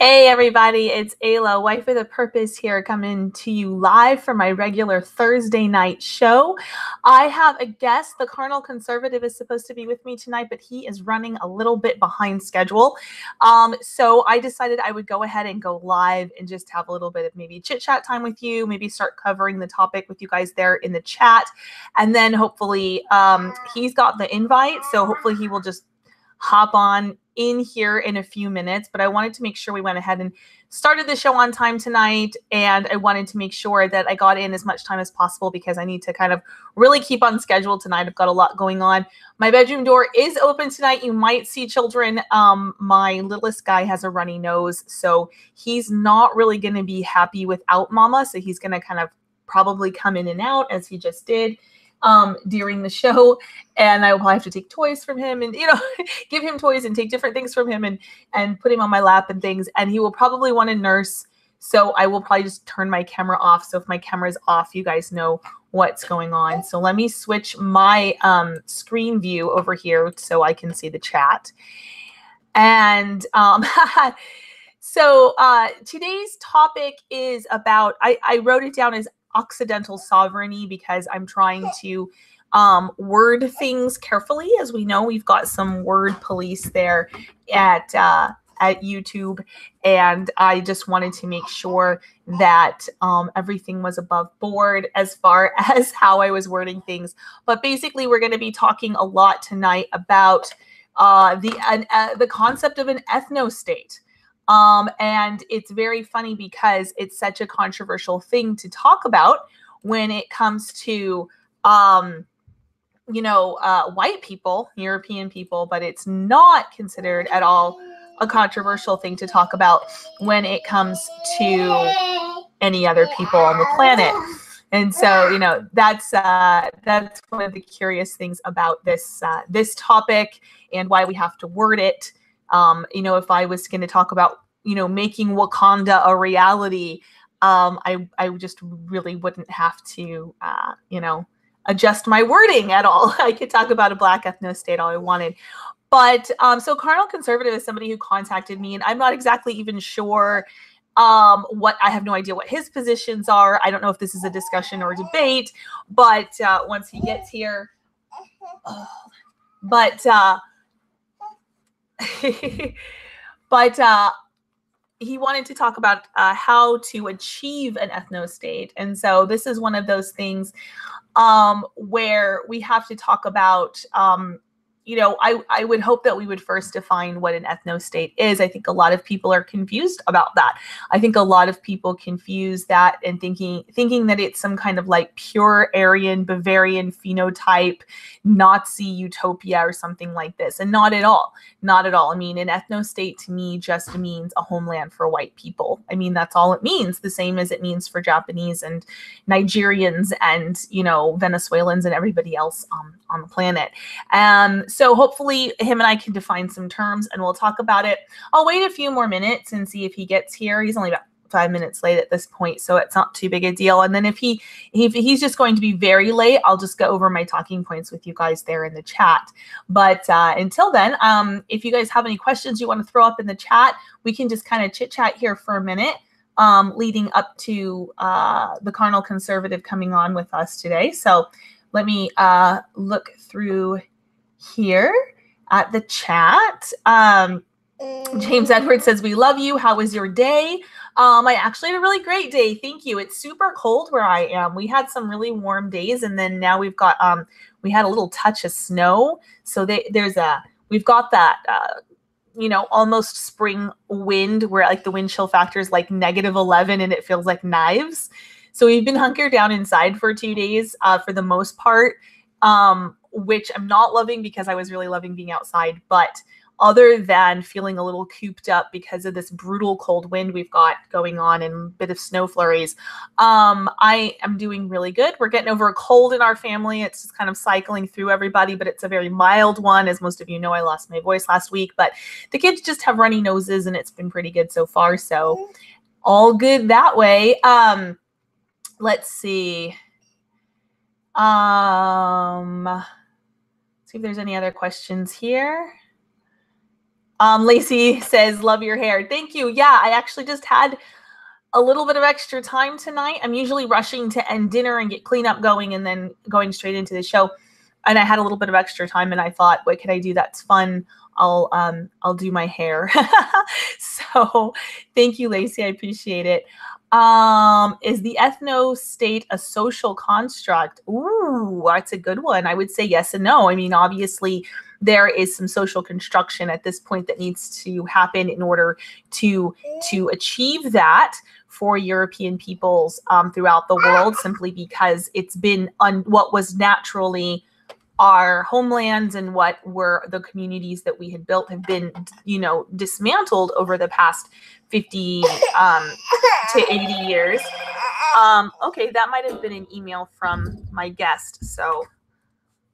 Hey everybody, it's Ayla, Wife with a Purpose here, coming to you live from my regular Thursday night show. I have a guest. The Carnal Conservative is supposed to be with me tonight, but he is running a little bit behind schedule. So I decided I would go ahead and go live and just have a little bit of maybe chit chat time with you, maybe start covering the topic with you guys there in the chat. And then hopefully he's got the invite, so hopefully he will just hop on in here in a few minutes, but I wanted to make sure we went ahead and started the show on time tonight, and I wanted to make sure that I got in as much time as possible because I need to kind of really keep on schedule tonight. I've got a lot going on. My bedroom door is open tonight. You might see children. My littlest guy has a runny nose, so he's not really going to be happy without mama, so he's going to kind of probably come in and out as he just did during the show, and I will have to take toys from him and, give him toys and take different things from him and put him on my lap and things. And he will probably want to nurse. So I will probably just turn my camera off. So if my camera is off, you guys know what's going on. So let me switch my screen view over here so I can see the chat. And so today's topic is about, I wrote it down as Occidental sovereignty because I'm trying to word things carefully. As we know, we've got some word police there at YouTube, and I just wanted to make sure that everything was above board as far as how I was wording things. But basically, we're going to be talking a lot tonight about the concept of an ethnostate. And it's very funny because it's such a controversial thing to talk about when it comes to, white people, European people, but it's not considered at all a controversial thing to talk about when it comes to any other people on the planet. And so, that's one of the curious things about this topic and why we have to word it. If I was going to talk about, making Wakanda a reality, I just really wouldn't have to, adjust my wording at all. I could talk about a Black ethnostate all I wanted. But so Carnal Conservative is somebody who contacted me, and I'm not exactly even sure I have no idea what his positions are. I don't know if this is a discussion or a debate, but once he gets here, but he wanted to talk about how to achieve an ethnostate. And so this is one of those things where we have to talk about, I would hope that we would first define what an ethnostate is. I think a lot of people are confused about that. I think a lot of people confuse that and thinking that it's some kind of like pure Aryan, Bavarian phenotype, Nazi utopia or something like this. And not at all. Not at all. I mean, an ethnostate to me just means a homeland for white people. I mean, that's all it means. The same as it means for Japanese and Nigerians and, Venezuelans and everybody else on the planet. So hopefully him and I can define some terms and we'll talk about it. I'll wait a few more minutes and see if he gets here. He's only about 5 minutes late at this point, so it's not too big a deal. And then if he's just going to be very late, I'll just go over my talking points with you guys there in the chat. But until then, if you guys have any questions you want to throw up in the chat, we can just kind of chit chat here for a minute, leading up to the Carnal Conservative coming on with us today. So let me look through here at the chat. James Edwards says, we love you. How was your day? I actually had a really great day. Thank you. It's super cold where I am. We had some really warm days, and then now we've got, we had a little touch of snow. So we've got that, almost spring wind where like the wind chill factor is like -11 and it feels like knives. So we've been hunkered down inside for 2 days for the most part, which I'm not loving because I was really loving being outside. But other than feeling a little cooped up because of this brutal cold wind we've got going on and a bit of snow flurries, I am doing really good. We're getting over a cold in our family. It's just kind of cycling through everybody, but it's a very mild one. As most of you know, I lost my voice last week, but the kids just have runny noses and it's been pretty good so far. So all good that way. Let's see. See if there's any other questions here. Lacey says, love your hair. Thank you. Yeah, I actually just had a little bit of extra time tonight. I'm usually rushing to end dinner and get cleanup going and then going straight into the show. And I had a little bit of extra time and I thought, what can I do that's fun? I'll do my hair. So thank you, Lacey. I appreciate it. Is the ethnostate a social construct? Ooh, that's a good one. I would say yes and no. I mean, obviously, there is some social construction at this point that needs to happen in order to achieve that for European peoples throughout the world, simply because it's been what was naturally our homelands and what were the communities that we had built have been, dismantled over the past 50 to 80 years. Okay, that might have been an email from my guest, so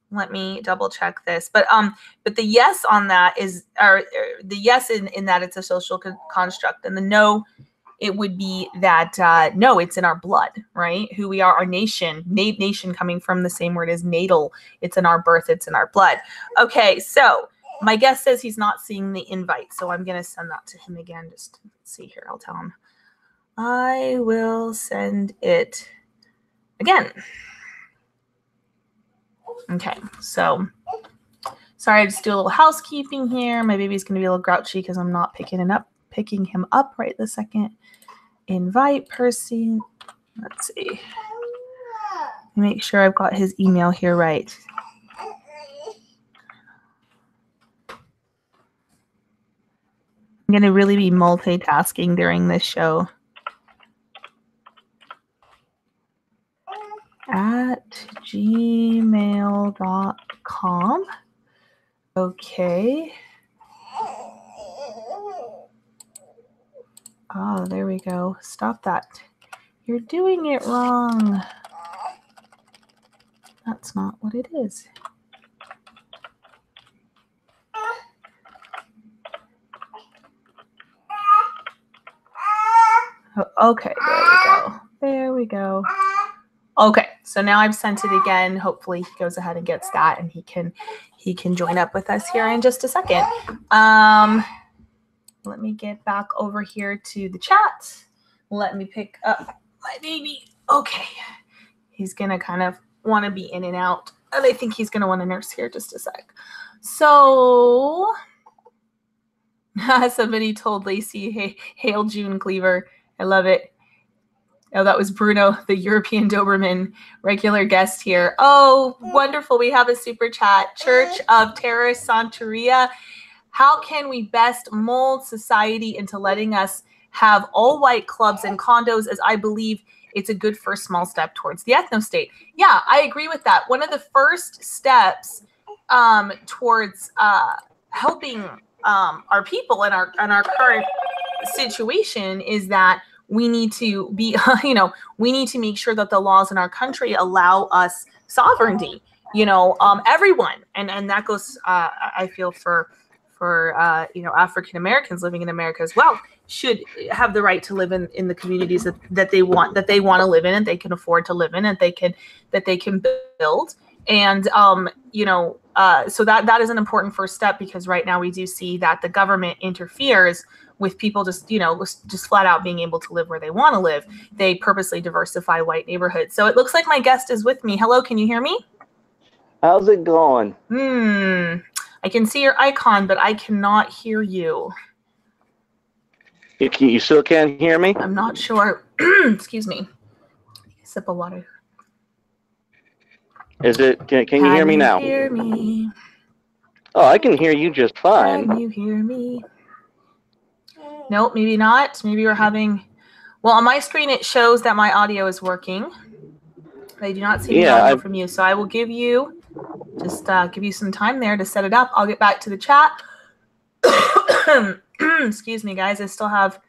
let me double check this. But the yes on that is, or the yes in that it's a social construct, and the no, it would be that no, it's in our blood, right? Who we are, our nation, nation coming from the same word as natal. It's in our birth, it's in our blood. Okay, so my guest says he's not seeing the invite, so I'm gonna send that to him again. Just see here, I'll tell him. I will send it again. Okay, so sorry, I just do a little housekeeping here. My baby's gonna be a little grouchy because I'm not picking him up right this second. Invite person. Let's see. Make sure I've got his email here right. I'm going to really be multitasking during this show. At gmail.com. Okay. Oh, there we go. Stop that. You're doing it wrong. That's not what it is. Oh, okay, there we go. There we go. Okay, so now I've sent it again. Hopefully he goes ahead and gets that, and he can join up with us here in just a second. Let me get back over here to the chat. Let me pick up my baby. Okay. He's going to kind of want to be in and out. And I think he's going to want to nurse here just a sec. So somebody told Lacey, hey, hail June Cleaver. I love it. Oh, that was Bruno, the European Doberman regular guest here. Oh, wonderful. We have a super chat. Church of Terra Santeria. How can we best mold society into letting us have all white clubs and condos, as I believe it's a good first small step towards the ethnostate? Yeah, I agree with that. One of the first steps towards helping our people and our current situation is that we need to be, we need to make sure that the laws in our country allow us sovereignty, everyone. And that goes, I feel, for African Americans living in America as well, should have the right to live in the communities that they want to live in, and they can afford to live in, and that they can build. And so that is an important first step, because right now we do see that the government interferes with people just flat out being able to live where they want to live. They purposely diversify white neighborhoods. So it looks like my guest is with me. Hello, can you hear me? How's it going? I can see your icon, but I cannot hear you. You still can't hear me? I'm not sure. Excuse me. Take a sip of water. Is it? Can you hear me now? Can you hear me? Oh, I can hear you just fine. Can you hear me? Nope, maybe not. Maybe we're having... Well, on my screen, it shows that my audio is working. I do not see the audio from you, so I will give you... Just give you some time there to set it up. I'll get back to the chat. Excuse me, guys. I still have a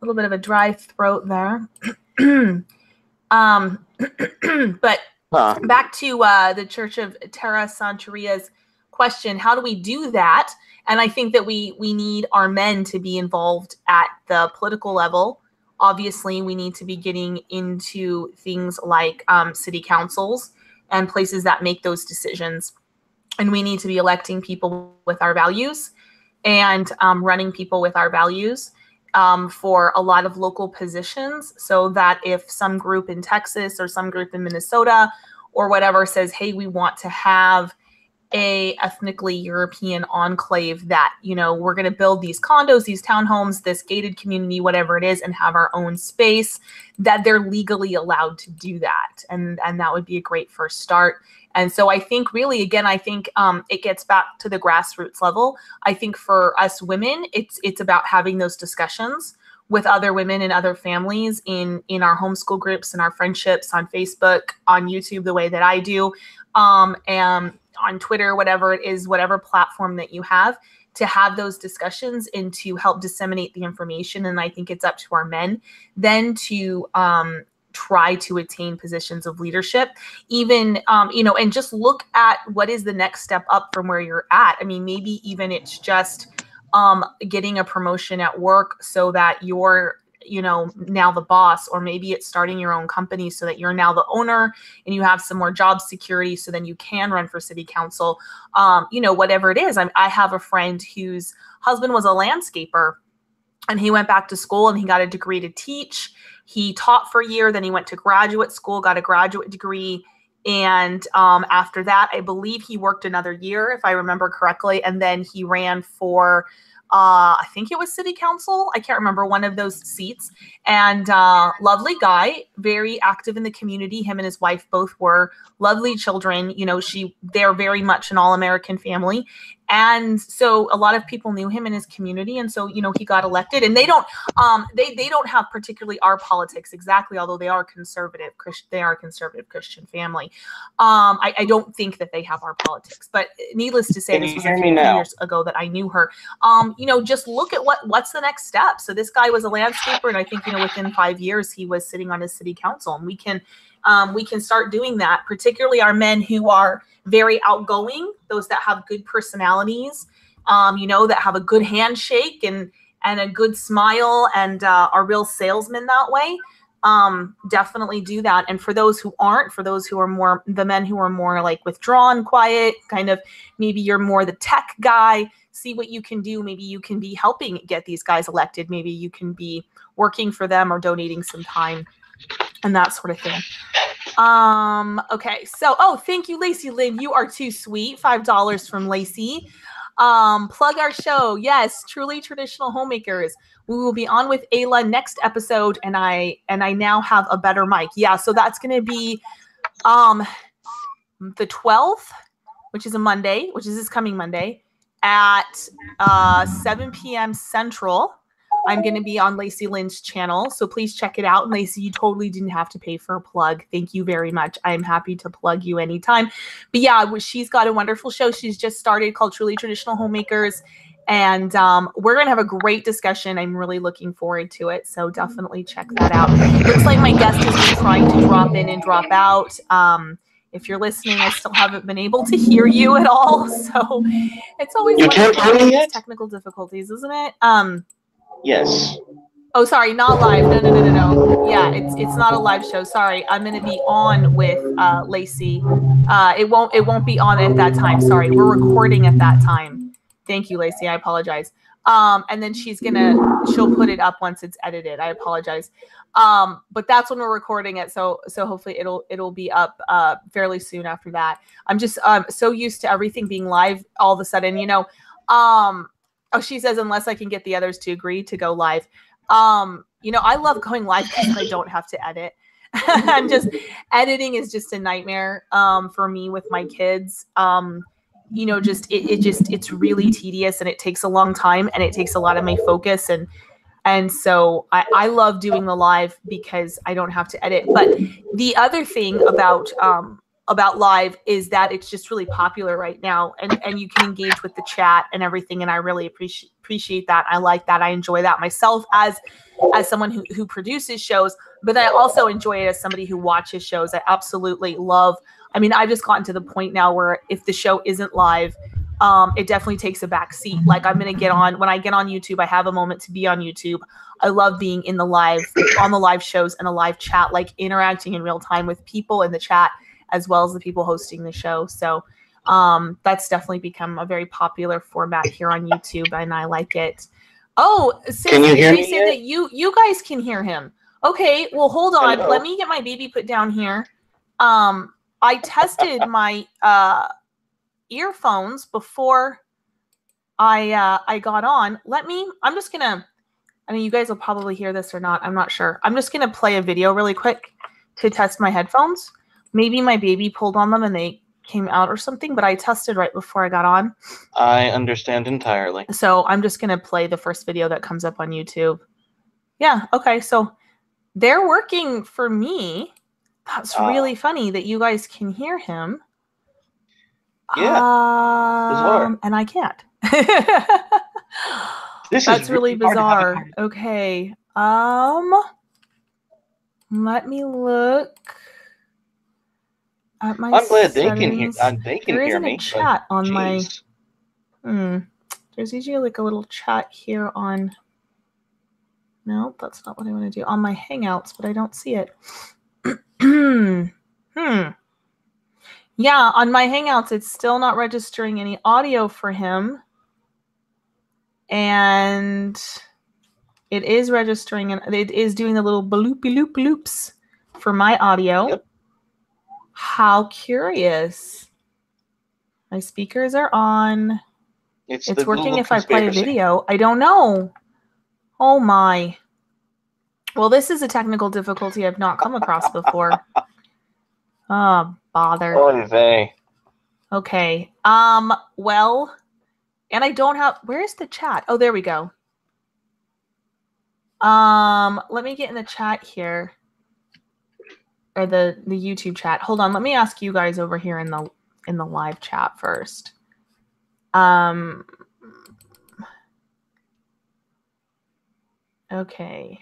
little bit of a dry throat there. But back to the Church of Terra Santeria's question, how do we do that? And I think that we need our men to be involved at the political level. Obviously, we need to be getting into things like city councils and places that make those decisions. And we need to be electing people with our values and running people with our values for a lot of local positions, so that if some group in Texas or some group in Minnesota or whatever says, hey, we want to have a ethnically European enclave, that, you know, we're going to build these condos, these townhomes, this gated community, whatever it is, and have our own space, that they're legally allowed to do that. And that would be a great first start. And so I think really, again, I think it gets back to the grassroots level. I think for us women, it's about having those discussions with other women and other families in our homeschool groups and our friendships on Facebook, on YouTube, the way that I do, and on Twitter, whatever it is, whatever platform that you have, to have those discussions and to help disseminate the information. And I think it's up to our men then to try to attain positions of leadership, even, you know, and just look at what is the next step up from where you're at. I mean, maybe even it's just getting a promotion at work so that you're, you know, now the boss, or maybe it's starting your own company so that you're now the owner and you have some more job security, so then you can run for city council, you know, whatever it is. I have a friend whose husband was a landscaper, and he went back to school and he got a degree to teach. He taught for a year, then he went to graduate school, got a graduate degree. And after that, I believe he worked another year, if I remember correctly. And then he ran for, I think it was city council. I can't remember, one of those seats. And lovely guy, very active in the community. Him and his wife both were, lovely children. You know, they're very much an all-American family. And so a lot of people knew him in his community. And so, you know, he got elected, and they don't have particularly our politics exactly, although they are a conservative Christian family. I don't think that they have our politics, but needless to say, this was a few years ago that I knew her. You know, just look at what's the next step. So this guy was a landscaper, and I think, you know, within 5 years he was sitting on his city council, and we can start doing that, particularly our men who are very outgoing, those that have good personalities, you know, that have a good handshake and a good smile, and are real salesmen that way. Definitely do that. And for those who aren't, for those who are more, the men who are more like withdrawn, quiet, kind of, maybe you're more the tech guy, see what you can do. Maybe you can be helping get these guys elected. Maybe you can be working for them or donating some time and that sort of thing. Okay. So, thank you, Lacey Lynn. You are too sweet. $5 from Lacey. Plug our show. Yes. Truly Traditional Homemakers. We will be on with Ayla next episode. And I now have a better mic. Yeah. So that's going to be, the 12th, which is a Monday, which is this coming Monday at, 7 p.m. Central. I'm going to be on Lacey Lynn's channel, so please check it out. Lacey, you totally didn't have to pay for a plug. Thank you very much. I'm happy to plug you anytime. But yeah, she's got a wonderful show she's just started called Truly Traditional Homemakers, and we're going to have a great discussion. I'm really looking forward to it, so definitely check that out. Looks like my guest has been trying to drop in and drop out. If you're listening, I still haven't been able to hear you at all, so it's always you can't hear me yet? Technical difficulties, isn't it? Yes. Oh, sorry, not live. No. Yeah, it's not a live show. Sorry, I'm going to be on with Lacey. It won't be on at that time. Sorry, we're recording at that time. Thank you, Lacey. I apologize. And then she'll put it up once it's edited. I apologize. But that's when we're recording it. So hopefully it'll be up fairly soon after that. I'm just so used to everything being live all of a sudden, you know. Oh, she says, unless I can get the others to agree to go live. You know, I love going live because I don't have to edit. I'm just, editing is just a nightmare for me with my kids. You know, it's really tedious, and it takes a long time, and it takes a lot of my focus. And so I love doing the live because I don't have to edit. But the other thing about live is that it's just really popular right now, and you can engage with the chat and everything, and I really appreciate that. I like that. I enjoy that myself as someone who produces shows, but I also enjoy it as somebody who watches shows. I absolutely love, I mean, I've just gotten to the point now where if the show isn't live, it definitely takes a back seat. Like, I'm going to get on, when I get on YouTube, I have a moment to be on YouTube. I love being on the live shows and a live chat, like interacting in real time with people in the chat, as well as the people hosting the show. So That's definitely become a very popular format here on YouTube, and I like it. Oh, Can you hear me say yet? that you guys can hear him. Okay, well, hold on. Hello? Let me get my baby put down here. I tested my earphones before I got on. I'm just gonna, I mean, you guys will probably hear this or not. I'm not sure. I'm just gonna play a video really quick to test my headphones. Maybe my baby pulled on them and they came out or something, but I tested right before I got on. I understand entirely. So I'm just gonna play the first video that comes up on YouTube. Yeah, okay, so they're working for me. That's really funny that you guys can hear him. Yeah, bizarre. And I can't. This That's is really hard to have a bizarre. Okay. Let me look at my I'm glad they can hear. settings. They can There hear isn't me. a chat but, on my. geez. There's usually like a little chat here on. No, that's not what I want to do. On my Hangouts, but I don't see it. Yeah, on my Hangouts, it's still not registering any audio for him. And it is registering, and it is doing the little bloopy loop loops for my audio. Yep. How curious. My speakers are on. It's the working Google if I play a conspiracy. video. I don't know. Oh my. Well, this is a technical difficulty I've not come across before. Oh, bother. Oy vey. Okay. Well, and I don't have, where's the chat? Oh, there we go. Let me get in the chat here. Or the YouTube chat. Hold on, let me ask you guys over here in the live chat first. Okay.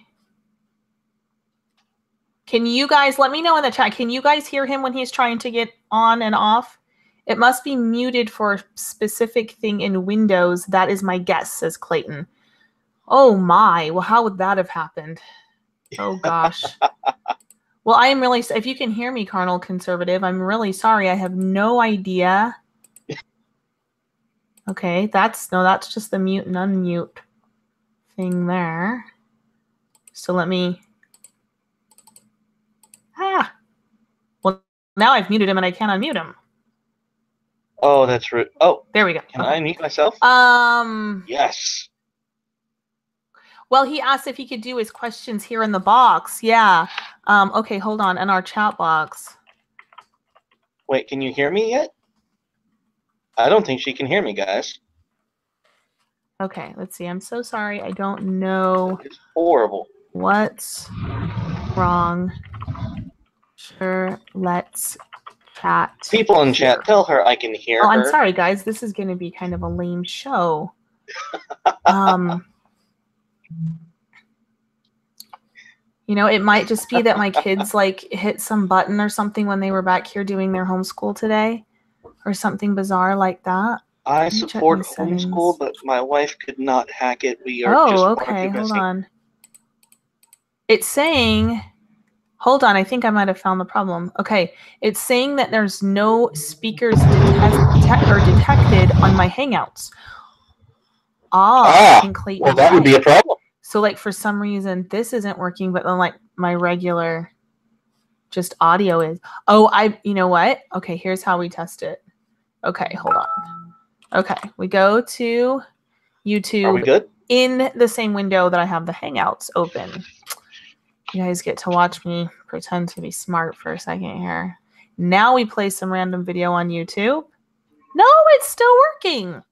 Can you guys let me know in the chat? Can you guys hear him when he's trying to get on and off? It must be muted for a specific thing in Windows. That is my guess, says Clayton. Oh my. Well, how would that have happened? Oh gosh. Well, I am really, if you can hear me, Carnal Conservative, I'm really sorry. I have no idea. Okay, that's just the mute and unmute thing there. So let me, well, now I've muted him and I can't unmute him. Oh, that's rude. Oh, there we go. Can I unmute myself? Yes. Well, he asked if he could do his questions here in the box. Yeah. Okay, hold on. In our chat box. Wait, can you hear me yet? I don't think she can hear me, guys. Okay, let's see. I'm so sorry. I don't know. It's horrible. What's wrong? Sure, let's chat. People in chat, tell her I can hear her. I'm sorry, guys. This is going to be kind of a lame show. You know, it might just be that my kids like hit some button or something when they were back here doing their homeschool today, or something bizarre like that. I support homeschool, but my wife could not hack it. We are just okay. Hold on. It's saying, hold on. I think I might have found the problem. Okay. It's saying that there's no speakers detected on my Hangouts. I think Clayton, well, that would be a problem. So, like, for some reason, this isn't working, but then, like, my regular just audio is. Oh, you know what? Okay, here's how we test it. Okay, hold on. Okay, we go to YouTube. Are we good? In the same window that I have the Hangouts open. You guys get to watch me pretend to be smart for a second here. Now we play some random video on YouTube. No, it's still working.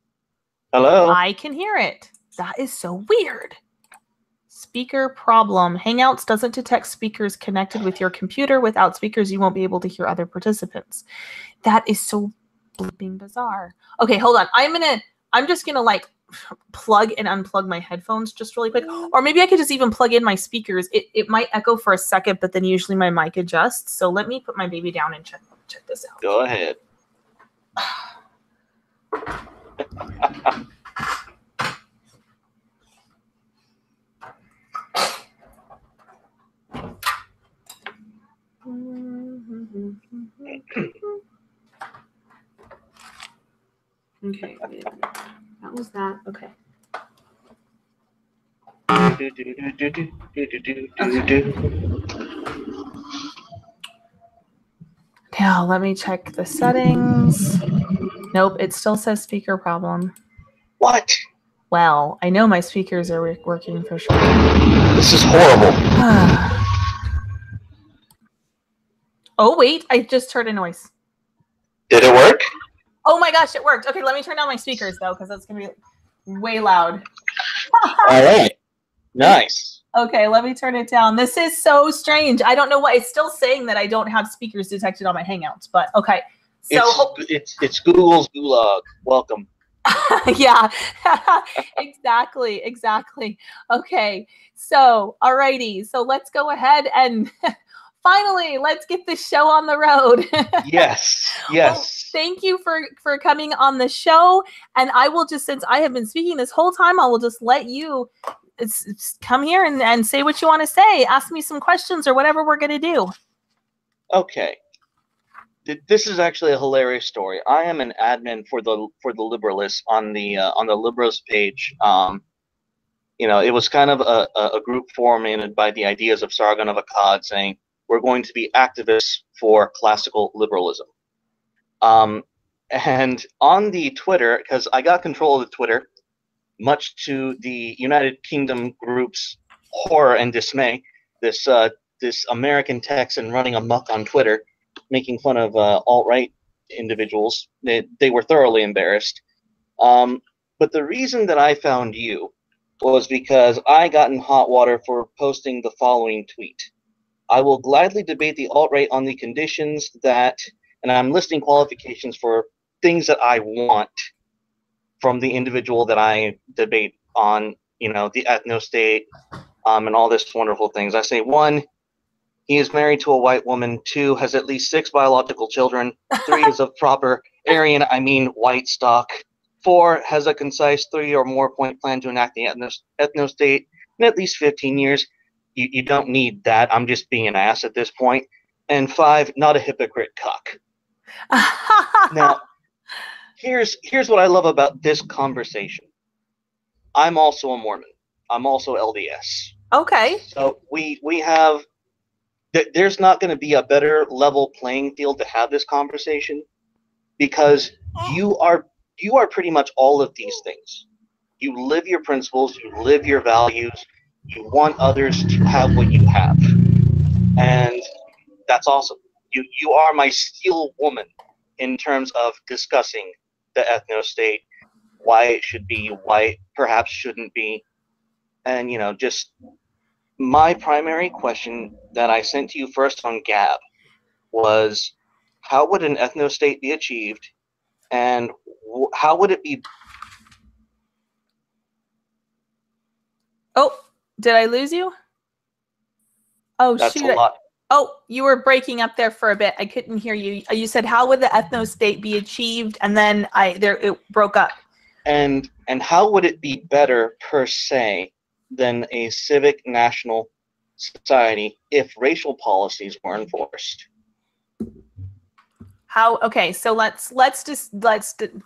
Hello? I can hear it. That is so weird. Speaker problem. Hangouts doesn't detect speakers connected with your computer. Without speakers, you won't be able to hear other participants. That is so bleeping bizarre. Okay, hold on. I'm just gonna like plug and unplug my headphones just really quick. Or maybe I could just even plug in my speakers. It might echo for a second, but then usually my mic adjusts. So let me put my baby down and check this out. Go ahead. Okay. That was that. Okay. Now let me check the settings. Nope, it still says speaker problem. What? Well, I know my speakers are working for sure. This is horrible. Oh, wait, I just heard a noise. Did it work? Oh my gosh, it worked. Okay, let me turn down my speakers though, because that's going to be way loud. All right. Nice. Okay, let me turn it down. This is so strange. I don't know why. It's still saying that I don't have speakers detected on my Hangouts, but okay. So it's Google's gulag. Welcome. Yeah, exactly. Okay, so alrighty. So let's go ahead and finally, let's get this show on the road. Yes. Well, thank you for coming on the show. And I will just, since I have been speaking this whole time, I will just let you come here and say what you want to say. Ask me some questions or whatever we're going to do. Okay. This is actually a hilarious story. I am an admin for the Liberalists on the Liberals page. It was kind of a group formed by the ideas of Sargon of Akkad saying we're going to be activists for classical liberalism. And on the Twitter, because I got control of the Twitter, much to the United Kingdom group's horror and dismay, this American Texan running amok on Twitter, making fun of alt-right individuals, they were thoroughly embarrassed. But the reason that I found you was because I got in hot water for posting the following tweet. I will gladly debate the alt-right on the conditions that, and I'm listing qualifications for things that I want from the individual that I debate on, the ethnostate, and all this wonderful things. I say, 1, he is married to a white woman. 2, has at least 6 biological children. 3, is of proper Aryan, white stock. 4, has a concise 3 or more point plan to enact the ethnostate in at least 15 years. You don't need that. I'm just being an ass at this point. And 5, not a hypocrite cuck. Now, here's what I love about this conversation. I'm also a Mormon. I'm also LDS. Okay. So we have. There's not going to be a better level playing field to have this conversation, because you are pretty much all of these things. You live your principles, you live your values, you want others to have what you have, and that's awesome. You are my steel woman in terms of discussing the ethnostate, why it should be, why it perhaps shouldn't be, and just. My primary question that I sent to you first on Gab was, how would an ethnostate be achieved, and how would it be? Oh, did I lose you? Oh, that's shoot. A lot. Oh, you were breaking up there for a bit. I couldn't hear you. You said, how would the ethnostate be achieved? And then it broke up. And how would it be better per se than a civic national society if racial policies were enforced? Okay, so let's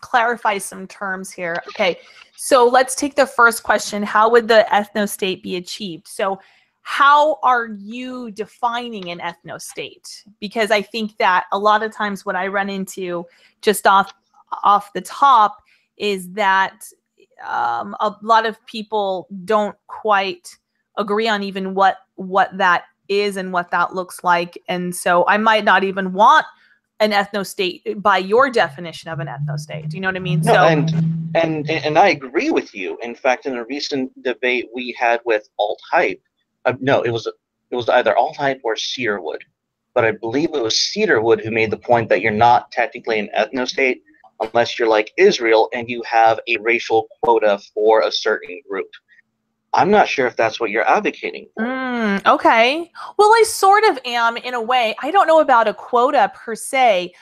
clarify some terms here. Okay, so let's take the first question. How would the ethnostate be achieved? So how are you defining an ethnostate? Because I think that a lot of times what I run into just off the top is that a lot of people don't quite agree on even what that is and what that looks like. And so I might not even want an ethnostate by your definition of an ethnostate. Do you know what I mean? No, so and I agree with you. In fact, in a recent debate we had with alt-hype, no, it was either alt-hype or Cedarwood, but I believe it was Cedarwood who made the point that you're not technically an ethnostate unless you're like Israel and you have a racial quota for a certain group. I'm not sure if that's what you're advocating for. Okay. Well, I sort of am in a way. I don't know about a quota per se,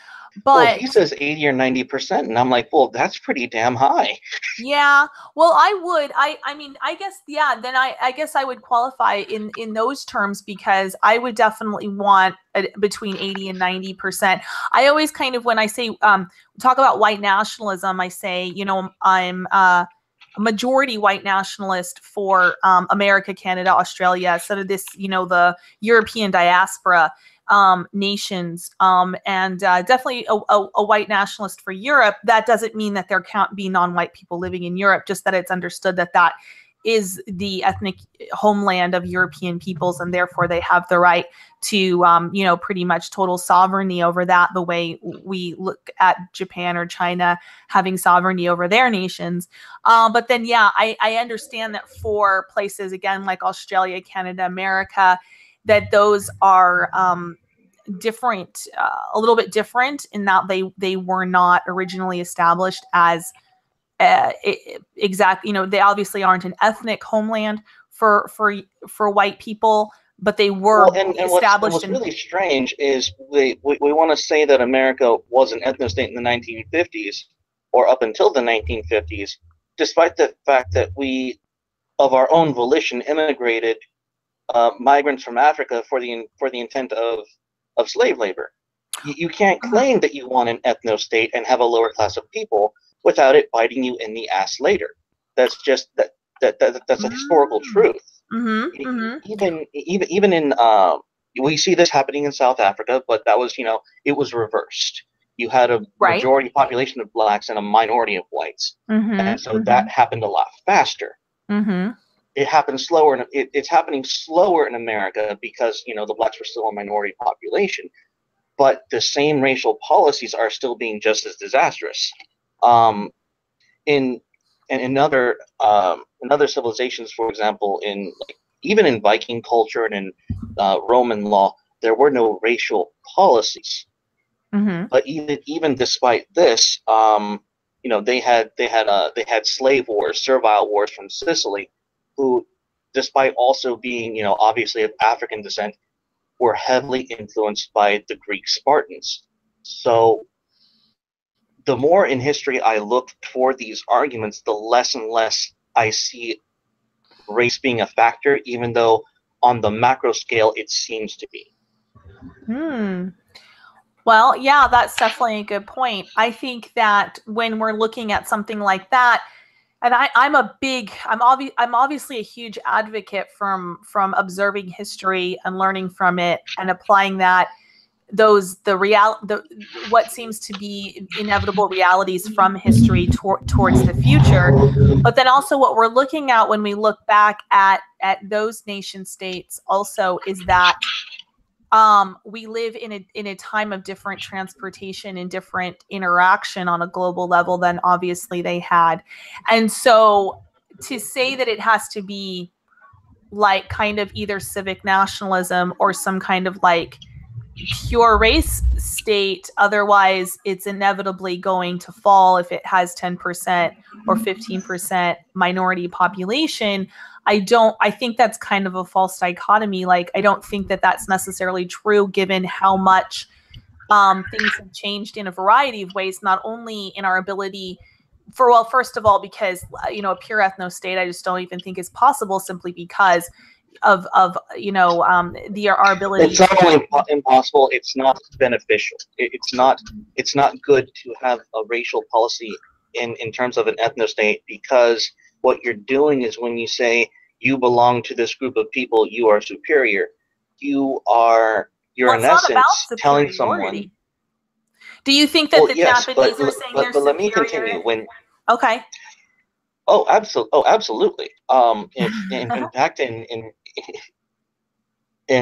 But he says 80 or 90%, and I'm like, well, that's pretty damn high. yeah, well, I mean, I guess, yeah, then I guess I would qualify in those terms, because I would definitely want between 80 and 90%. I always kind of, when I say, talk about white nationalism, I say, you know, I'm a majority white nationalist for America, Canada, Australia, sort of this, you know, the European diaspora nations, and definitely a white nationalist for Europe. That doesn't mean that there can't be non-white people living in Europe, just that it's understood that that is the ethnic homeland of European peoples, and therefore they have the right to, you know, pretty much total sovereignty over that, the way we look at Japan or China having sovereignty over their nations. But then, yeah, I understand that for places, again, like Australia, Canada, America, that those are different, a little bit different, in that they were not originally established as exact, you know, they obviously aren't an ethnic homeland for white people, but they were established. What's really strange is we want to say that America was an ethnostate in the 1950s, or up until the 1950s, despite the fact that we, of our own volition, immigrated migrants from Africa for the intent of slave labor. You can't claim that you want an ethnostate and have a lower class of people without it biting you in the ass later. That's just that's a historical truth. Even in we see this happening in South Africa, but that was, you know, it was reversed. You had a majority population of blacks and a minority of whites, and so that happened a lot faster. It happened slower, and it's happening slower in America because, you know, the blacks were still a minority population, but the same racial policies are still being just as disastrous. In other civilizations, for example, even in Viking culture and in Roman law, there were no racial policies. But even despite this, you know, they had slave wars, servile wars from Sicily, who, despite also being, you know, obviously of African descent, were heavily influenced by the Greek Spartans. So the more in history I look for these arguments, the less and less I see race being a factor, even though on the macro scale it seems to be. Well, yeah, that's definitely a good point. I think that when we're looking at something like that, and I'm obviously a huge advocate from observing history and learning from it and applying that, what seems to be inevitable realities from history towards the future. But then also what we're looking at when we look back at those nation states also is that we live in a time of different transportation and different interaction on a global level than obviously they had. And so to say that it has to be like kind of either civic nationalism or some kind of like pure race state, otherwise it's inevitably going to fall if it has 10% or 15% minority population, I think that's kind of a false dichotomy. Like, I don't think that that's necessarily true, given how much things have changed in a variety of ways, not only in our ability first of all, because, you know, a pure ethno-state, I just don't even think is possible, simply because of our ability. It's not only impossible, it's not beneficial. It's not good to have a racial policy in terms of an ethno-state, because what you're doing is, when you say you belong to this group of people, you are superior. You're in essence telling someone. Do you think that the Japanese are saying they're superior? But let me continue. Okay. Oh, absolutely. In fact, and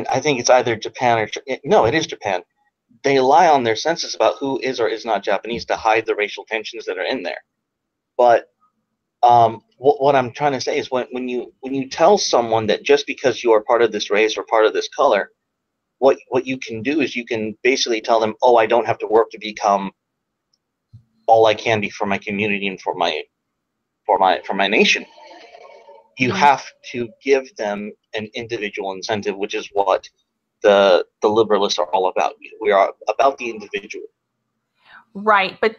I think it's either Japan or no, it is Japan. They lie on their senses about who is or is not Japanese to hide the racial tensions that are in there. But what I'm trying to say is, when you tell someone that just because you are part of this race or part of this color, what you can do is you can basically tell them, oh, I don't have to work to become all I can be for my community and for my nation. You have to give them an individual incentive, which is what the liberalists are all about. We are about the individual. Right. But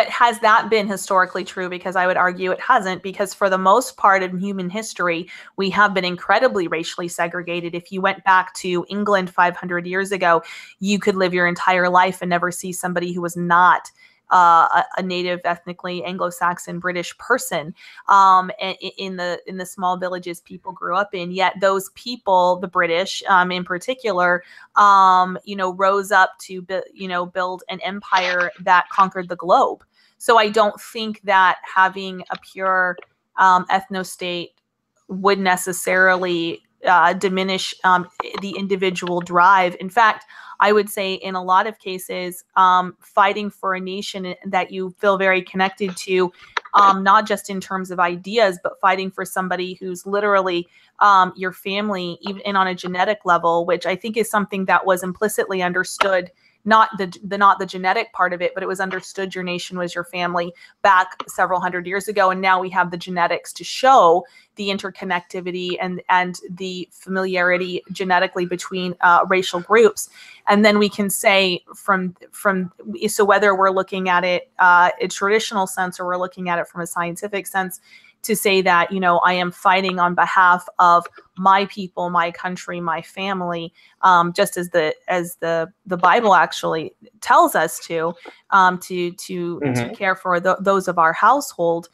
has that been historically true? Because I would argue it hasn't, because for the most part of human history, we have been incredibly racially segregated. If you went back to England 500 years ago, you could live your entire life and never see somebody who was not a native, ethnically Anglo-Saxon British person in the small villages people grew up in. Yet those people, the British in particular, rose up to build an empire that conquered the globe. So I don't think that having a pure ethnostate would necessarily diminish the individual drive. In fact, I would say in a lot of cases, fighting for a nation that you feel very connected to, not just in terms of ideas, but fighting for somebody who's literally your family, even on a genetic level, which I think is something that was implicitly understood, not the genetic part of it, but it was understood your nation was your family back several hundred years ago. And now we have the genetics to show the interconnectivity and the familiarity genetically between racial groups. And then we can say so whether we're looking at it in a traditional sense or we're looking at it from a scientific sense, to say that, I am fighting on behalf of my people, my country, my family, just as the Bible actually tells us to care for those of our household.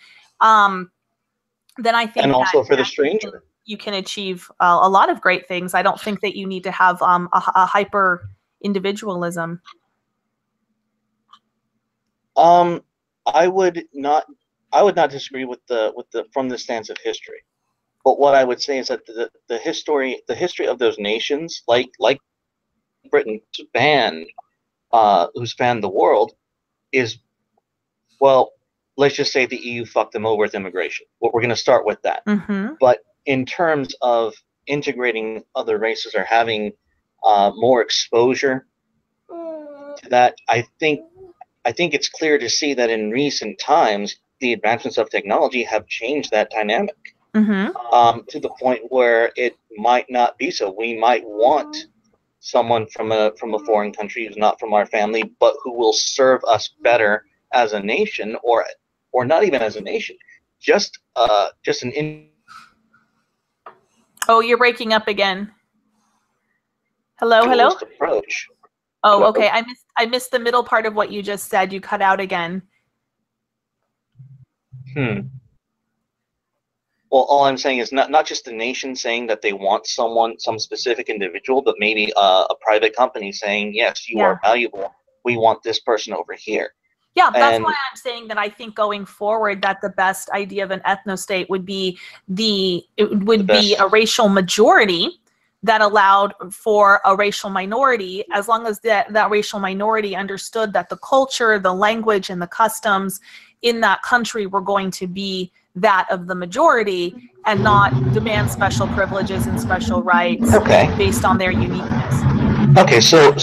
Then I think, and also for the stranger, you can achieve a lot of great things. I don't think that you need to have a hyper individualism. I would not disagree with the from the stance of history, but what I would say is that the history of those nations, like Britain, who spanned the world, is, well, let's just say the EU fucked them over with immigration. We're going to start with that. Mm-hmm. But in terms of integrating other races or having more exposure to that, I think it's clear to see that in recent times, the advancements of technology have changed that dynamic. Mm-hmm. To the point where it might not be so. We might want someone from a foreign country who's not from our family, but who will serve us better as a nation, or not even as a nation, just an. Oh, you're breaking up again. Hello. Approach. Oh, Hello? okay. I missed the middle part of what you just said. You cut out again. Well, all I'm saying is not just the nation saying that they want some specific individual, but maybe a private company saying, yes, you are valuable. We want this person over here. Yeah, that's why I'm saying that I think going forward that the best idea of an ethnostate would be a racial majority that allowed for a racial minority, as long as that racial minority understood that the culture, the language, and the customs in that country were going to be that of the majority and not demand special privileges and special rights based on their uniqueness. Okay, so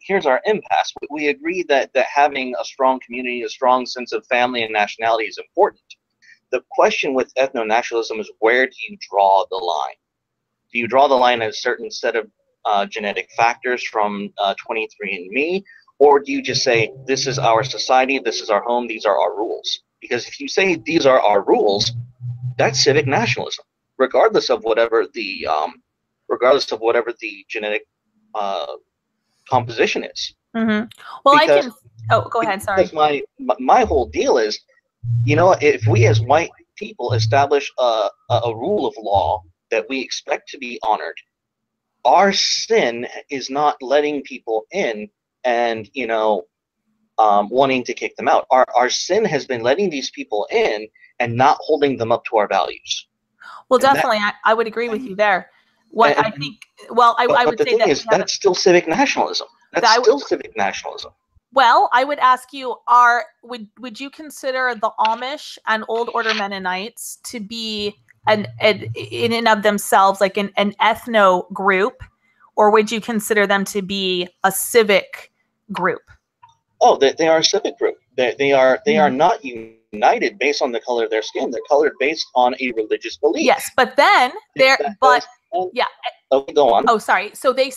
here's our impasse. We agree that having a strong community, a strong sense of family and nationality is important. The question with ethno-nationalism is, where do you draw the line? Do you draw the line at a certain set of genetic factors from 23andMe, or do you just say, this is our society, this is our home, these are our rules? Because if you say these are our rules, that's civic nationalism, regardless of whatever the genetic composition is. Mm-hmm. Well, because, go ahead. Sorry. Because my whole deal is, if we as white people establish a rule of law that we expect to be honored, our sin is not letting people in and wanting to kick them out. Our sin has been letting these people in and not holding them up to our values. Well, definitely, I would agree with you there. I would say that's still civic nationalism. That's still civic nationalism. Well, I would ask you, would you consider the Amish and Old Order Mennonites to be in and of themselves like an ethno group, or would you consider them to be a civic group? Oh, they are a civic group. They are not united based on the color of their skin. They're colored based on a religious belief. Yes, but then Yeah. Okay, go on. Oh, sorry. So they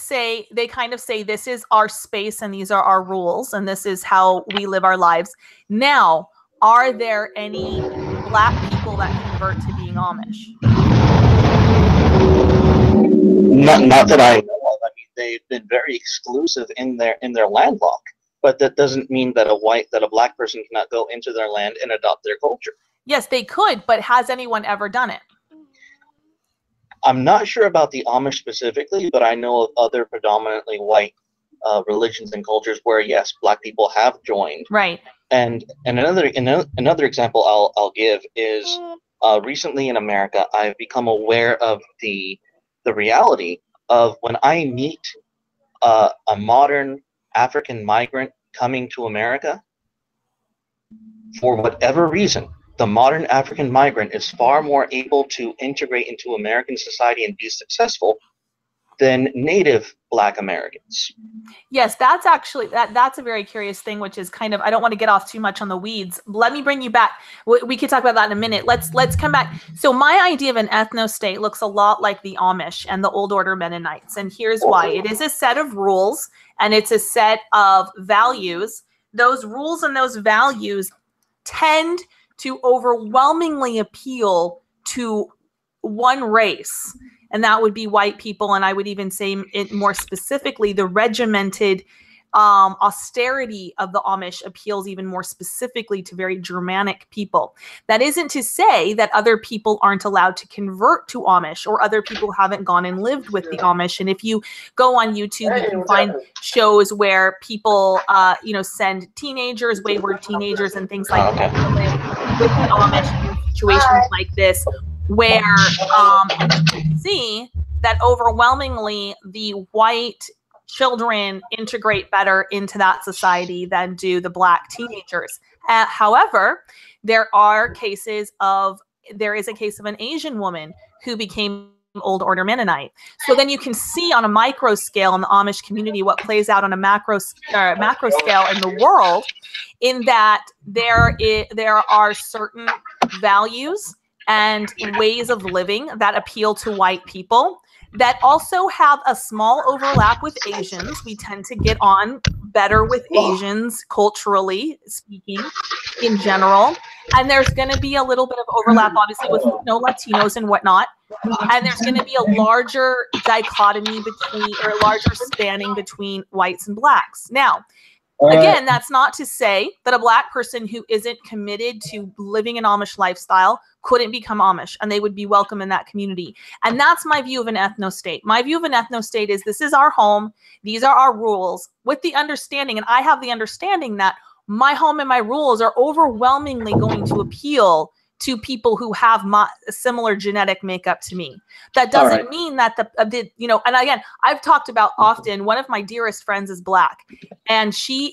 kind of say this is our space and these are our rules and this is how we live our lives. Now, are there any Black people that convert to being Amish? Not that I know of. I mean, they've been very exclusive in their landlock, but that doesn't mean that a Black person cannot go into their land and adopt their culture. Yes, they could, but has anyone ever done it? I'm not sure about the Amish specifically, but I know of other predominantly white religions and cultures where, yes, Black people have joined. Right. And another example I'll give is recently in America, I've become aware of the reality of when I meet a modern African migrant coming to America, for whatever reason, the modern African migrant is far more able to integrate into American society and be successful than native Black Americans. Yes, that's actually that's a very curious thing, which is kind of, I don't want to get off too much on the weeds. Let me bring you back. We could talk about that in a minute. Let's come back. So my idea of an ethnostate looks a lot like the Amish and the Old Order Mennonites, and here's why. It is a set of rules and it's a set of values. Those rules and those values tend to overwhelmingly appeal to one race, and that would be white people. And I would even say it more specifically, the regimented austerity of the Amish appeals even more specifically to very Germanic people. That isn't to say that other people aren't allowed to convert to Amish, or other people haven't gone and lived with the Amish. And if you go on YouTube, you can find shows where people, send teenagers, wayward teenagers and things like that to live with the Amish in situations like this, where you can see that overwhelmingly the white children integrate better into that society than do the Black teenagers. However, there is a case of an Asian woman who became Old Order Mennonite. So then you can see on a micro scale in the Amish community what plays out on a macro scale in the world, in that there are certain values and ways of living that appeal to white people that also have a small overlap with Asians. We tend to get on better with Asians, culturally speaking, in general. And there's going to be a little bit of overlap, obviously, with Latinos and whatnot. And there's going to be a larger dichotomy between, or a larger spanning between whites and Blacks. Now, again, that's not to say that a Black person who isn't committed to living an Amish lifestyle couldn't become Amish, and they would be welcome in that community. And that's my view of an ethnostate. My view of an ethnostate is this is our home. These are our rules, with the understanding, and I have the understanding that my home and my rules are overwhelmingly going to appeal to people who have a similar genetic makeup to me. That doesn't mean that and again, I've talked about often, one of my dearest friends is Black, and she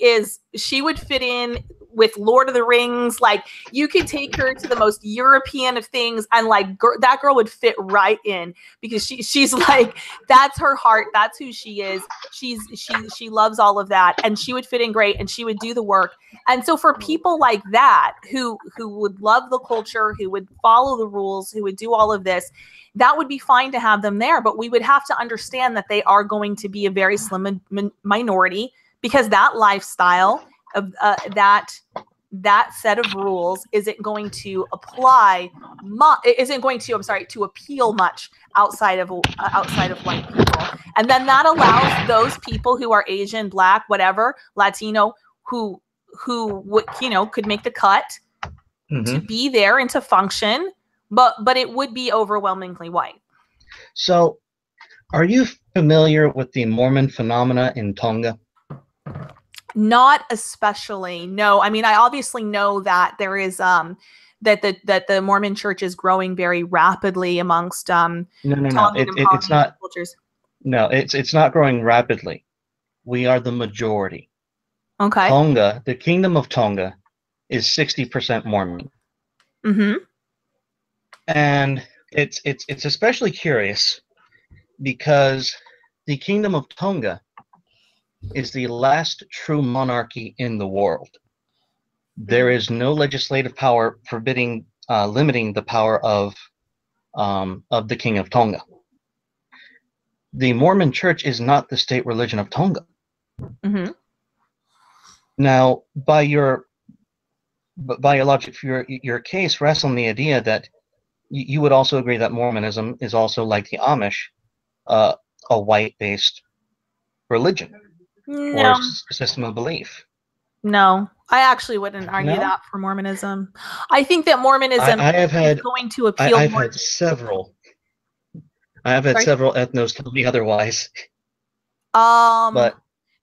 would fit in with Lord of the Rings. Like, you could take her to the most European of things, and like that girl would fit right in, because she's like, that's her heart, that's who she is. She loves all of that, and she would fit in great, and she would do the work. And so for people like that who would love the culture, who would follow the rules, who would do all of this, that would be fine to have them there. But we would have to understand that they are going to be a very slim minority, because that lifestyle of that set of rules isn't going to appeal much outside of white people. And then that allows those people who are Asian, Black, whatever, Latino, who would, could make the cut to be there and to function, but it would be overwhelmingly white. So, are you familiar with the Mormon phenomena in Tonga? Not especially, no. I mean, I obviously know that there is that the Mormon Church is growing very rapidly amongst No. It's not cultures. No, it's not growing rapidly. We are the majority. Okay. Tonga, the Kingdom of Tonga, is 60% Mormon. Mm-hmm. And it's especially curious because the Kingdom of Tonga is the last true monarchy in the world. There is no legislative power limiting the power of the King of Tonga. the Mormon Church is not the state religion of Tonga. Mm-hmm. Now, by your logic for your case rests on the idea that you would also agree that Mormonism is also like the Amish, a white-based religion or No, system of belief. no, I actually wouldn't argue No? that for Mormonism. I think that Mormonism I have had is going to appeal I've more. had several. I have had Sorry? several ethnos tell me otherwise. But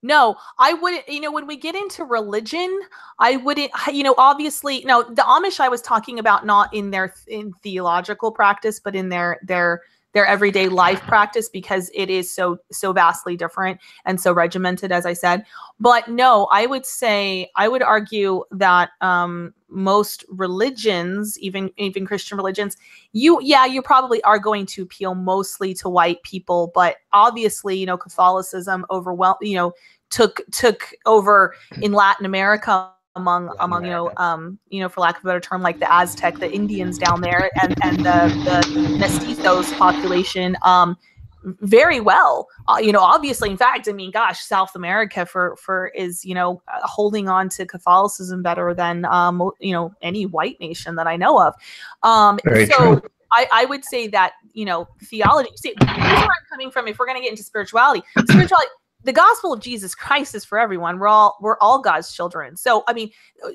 No, I wouldn't, when we get into religion, I wouldn't, obviously, no, the Amish I was talking about not in their in theological practice, but in their everyday life practice, because it is so vastly different and so regimented, as I said. But no, I would argue that most religions, even Christian religions, you probably are going to appeal mostly to white people, but obviously, Catholicism took over in Latin America among for lack of a better term, like the Aztec, the Indians down there, and the mestizos population very well. Obviously, in fact, I mean, gosh, South America is holding on to Catholicism better than any white nation that I know of. Very so true. I would say that theology. See, here's where I'm coming from. If we're going to get into spirituality, the gospel of Jesus Christ is for everyone. We're all God's children. So, I mean,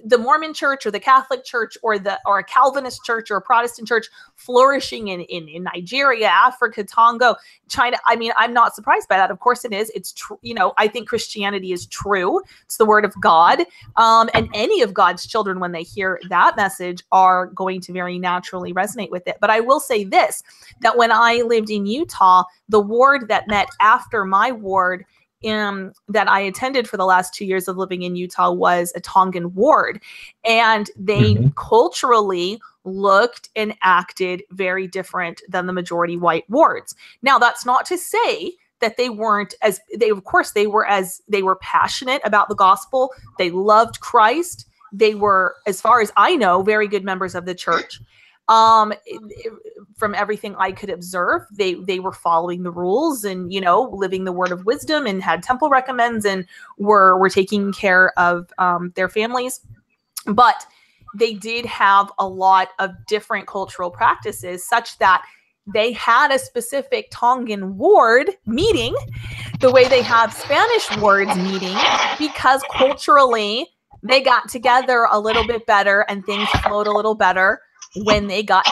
the Mormon church or the Catholic church or a Calvinist church or a Protestant church flourishing in Nigeria, Africa, Tonga, China. I mean, I'm not surprised by that. Of course it is. It's true. I think Christianity is true. It's the word of God. And any of God's children, when they hear that message, are going to very naturally resonate with it. But I will say this, that when I lived in Utah, the ward that met after my ward that I attended for the last 2 years of living in Utah was a Tongan ward, and they culturally looked and acted very different than the majority white wards. Now, that's not to say that they weren't they were passionate about the gospel. They loved Christ. They were, as far as I know, very good members of the church. From everything I could observe, they were following the rules and living the word of wisdom, and had temple recommends, and were taking care of their families. But they did have a lot of different cultural practices, such that they had a specific Tongan ward meeting the way they have Spanish wards meeting, because culturally they got together a little bit better and things flowed a little better when they got,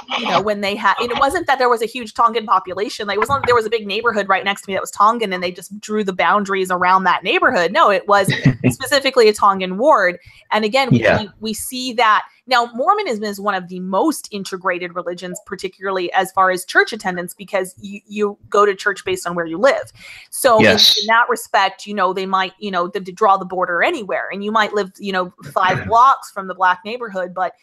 when they had, and it wasn't that there was a huge Tongan population. Like, there was a big neighborhood right next to me that was Tongan, and they just drew the boundaries around that neighborhood. No, it was specifically a Tongan ward. And again, we see that now. Mormonism is one of the most integrated religions, particularly as far as church attendance, because you go to church based on where you live. So in that respect, they might, draw the border anywhere, and you might live, 5 blocks from the black neighborhood, but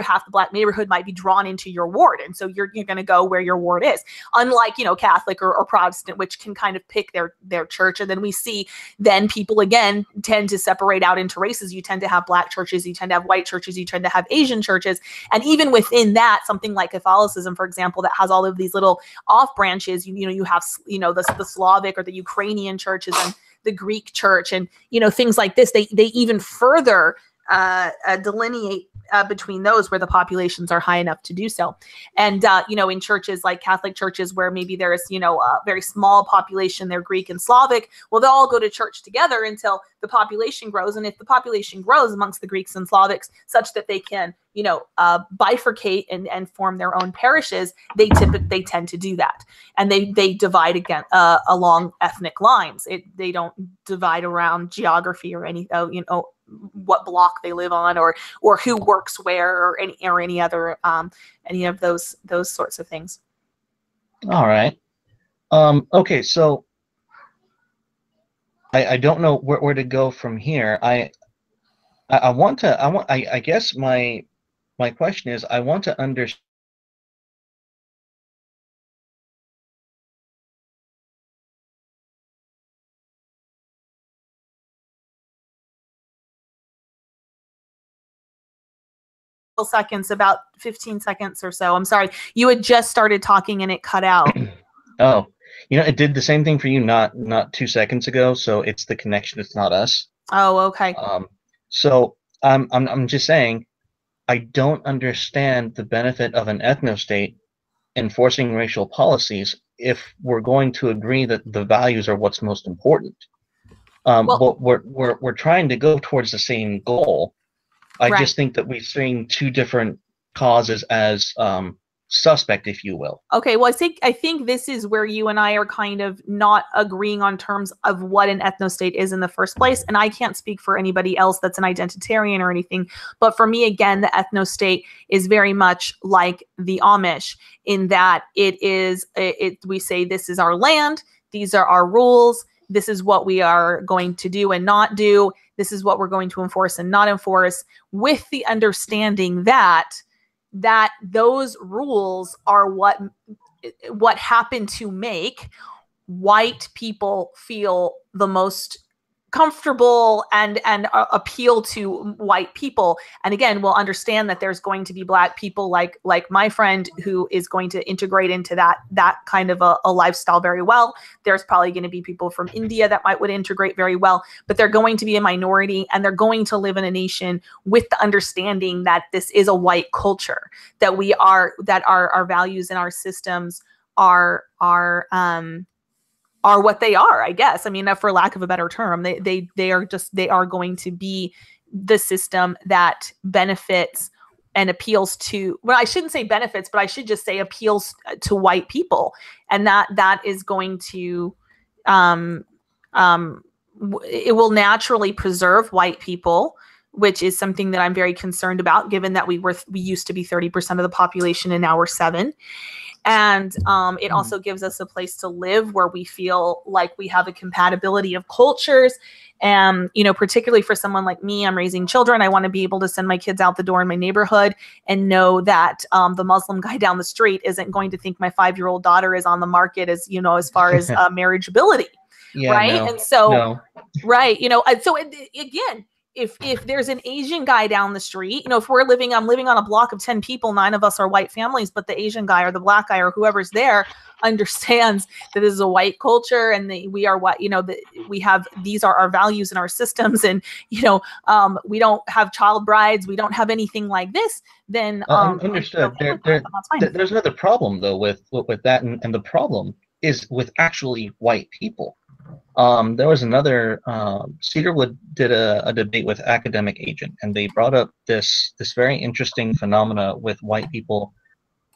half the black neighborhood might be drawn into your ward. And so you're going to go where your ward is, unlike, Catholic or Protestant, which can kind of pick their church. And then we see then people again tend to separate out into races. You tend to have black churches, you tend to have white churches, you tend to have Asian churches. And even within that, something like Catholicism, for example, that has all of these little off branches, you have, the Slavic or the Ukrainian churches and the Greek church, and, things like this. They even further delineate between those where the populations are high enough to do so. And, in churches like Catholic churches where maybe there's, a very small population, they're Greek and Slavic, well, they'll all go to church together until the population grows. And if the population grows amongst the Greeks and Slavics such that they can, bifurcate and form their own parishes, they tend to do that. And they divide again along ethnic lines. They don't divide around geography or any, what block they live on, or who works where, or any other any of those sorts of things. All right. Okay, so I don't know where to go from here. I guess my question is, I want to understand seconds, about 15 seconds or so. I'm sorry. You had just started talking and it cut out. Oh, it did the same thing for you not 2 seconds ago. So it's the connection. It's not us. Oh, okay. So I'm just saying, I don't understand the benefit of an ethnostate enforcing racial policies if we're going to agree that the values are what's most important. Well, but we're trying to go towards the same goal. I right. just think that we're seeing two different causes as suspect, if you will. Okay, well, I think this is where you and I are kind of not agreeing on terms of what an ethnostate is in the first place. And I can't speak for anybody else that's an identitarian or anything. But for me, again, the ethnostate is very much like the Amish in that we say this is our land, these are our rules, this is what we are going to do and not do, this is what we're going to enforce and not enforce, with the understanding that those rules are what happen to make white people feel the most comfortable and appeal to white people. And again, we'll understand that there's going to be black people like my friend who is going to integrate into that kind of a lifestyle very well. There's probably going to be people from India that would integrate very well, but they're going to be a minority, and they're going to live in a nation with the understanding that this is a white culture, that our values and our systems are what they are, I guess. I mean, for lack of a better term, they are going to be the system that benefits and appeals to, well, I shouldn't say benefits, but I should just say appeals to white people. And that is going to, it will naturally preserve white people, which is something that I'm very concerned about, given that we used to be 30% of the population and now we're 7%. And it also gives us a place to live where we feel like we have a compatibility of cultures. And, particularly for someone like me, I'm raising children. I want to be able to send my kids out the door in my neighborhood and know that the Muslim guy down the street isn't going to think my 5-year-old daughter is on the market as far as marriageability. Yeah, right. no, And so, no. right. And so again, if there's an Asian guy down the street, if I'm living on a block of 10 people, 9 of us are white families, but the Asian guy or the black guy or whoever's there understands that this is a white culture and we are what, these are our values and our systems. And, we don't have child brides. We don't have anything like this. Then, understood. There's another problem though with that. And the problem is with actually white people. There was another, Cedarwood did a debate with Academic Agent, and they brought up this very interesting phenomena with white people.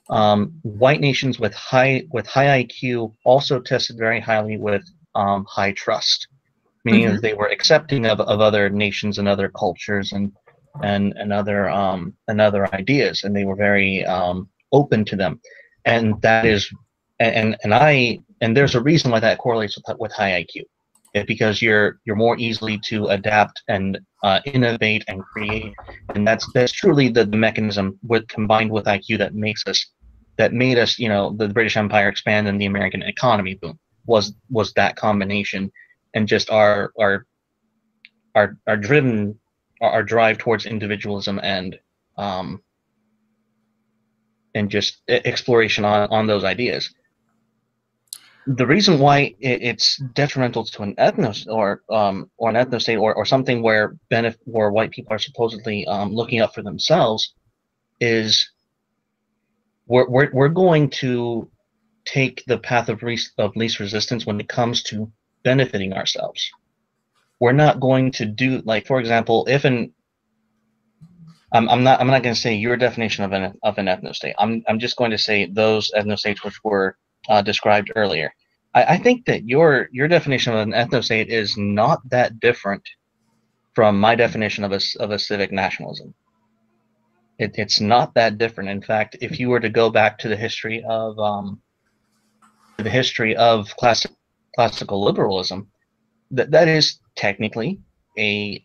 White nations with high IQ also tested very highly with high trust, meaning that they were accepting of other nations and other cultures and other ideas, and they were very open to them. And that is, and there's a reason why that correlates with high IQ. Because you're more easily to adapt and innovate and create, and that's truly the mechanism combined with IQ that made us, the British Empire expand and the American economy boom was that combination, and just our drive towards individualism and just exploration on those ideas. The reason why it's detrimental to an ethnos or an ethnostate or something where white people are supposedly looking out for themselves is we're going to take the path of least resistance when it comes to benefiting ourselves. We're not going to do, like, for example, I'm not going to say your definition of an ethnostate. I'm just going to say those ethnostates which were described earlier. I think that your definition of an ethnostate is not that different from my definition of a civic nationalism. It's not that different. In fact, if you were to go back to the history of classical liberalism, that is technically a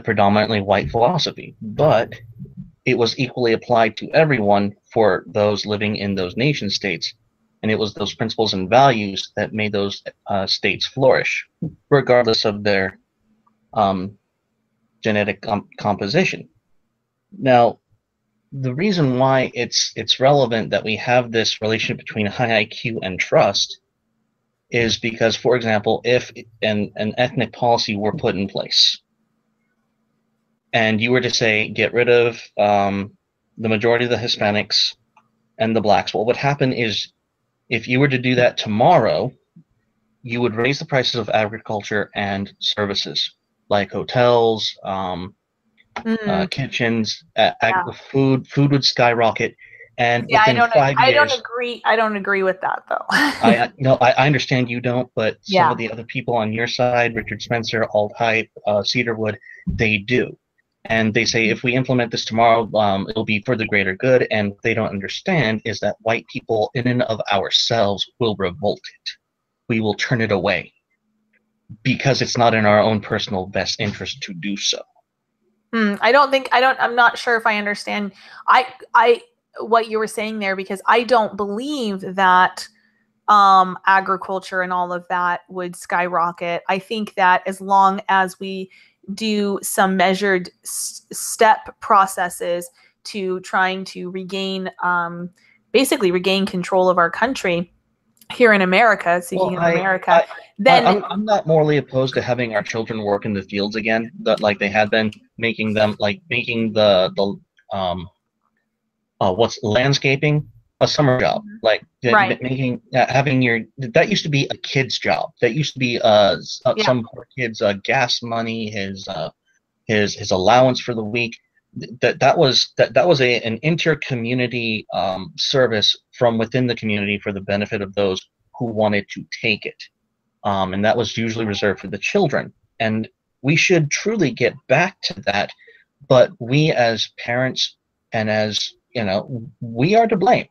predominantly white philosophy, but it was equally applied to everyone for those living in those nation states. And it was those principles and values that made those states flourish, regardless of their genetic composition. Now, the reason why it's relevant that we have this relationship between high IQ and trust is because, for example, if an ethnic policy were put in place and you were to say, get rid of the majority of the Hispanics and the blacks, what would happen is if you were to do that tomorrow, you would raise the prices of agriculture and services like hotels, kitchens, food would skyrocket. And yeah, within 5 years, I don't agree with that though. I understand you don't, but some Yeah. of the other people on your side, Richard Spencer, Alt Hype, Cedarwood, they do. And they say if we implement this tomorrow, it'll be for the greater good. And what they don't understand is that white people in and of ourselves will revolt it. We will turn it away because it's not in our own personal best interest to do so. I'm not sure if I understand what you were saying there, because I don't believe that agriculture and all of that would skyrocket. I think that as long as we do some measured step processes to trying to basically regain control of our country here in America, then I'm not morally opposed to having our children work in the fields again, like they had been, making the what's landscaping a summer job, like right. having that used to be a kid's job. That used to be some poor kid's gas money, his allowance for the week. That was an inter-community service from within the community for the benefit of those who wanted to take it, and that was usually reserved for the children. And we should truly get back to that, but we as parents and as we are to blame.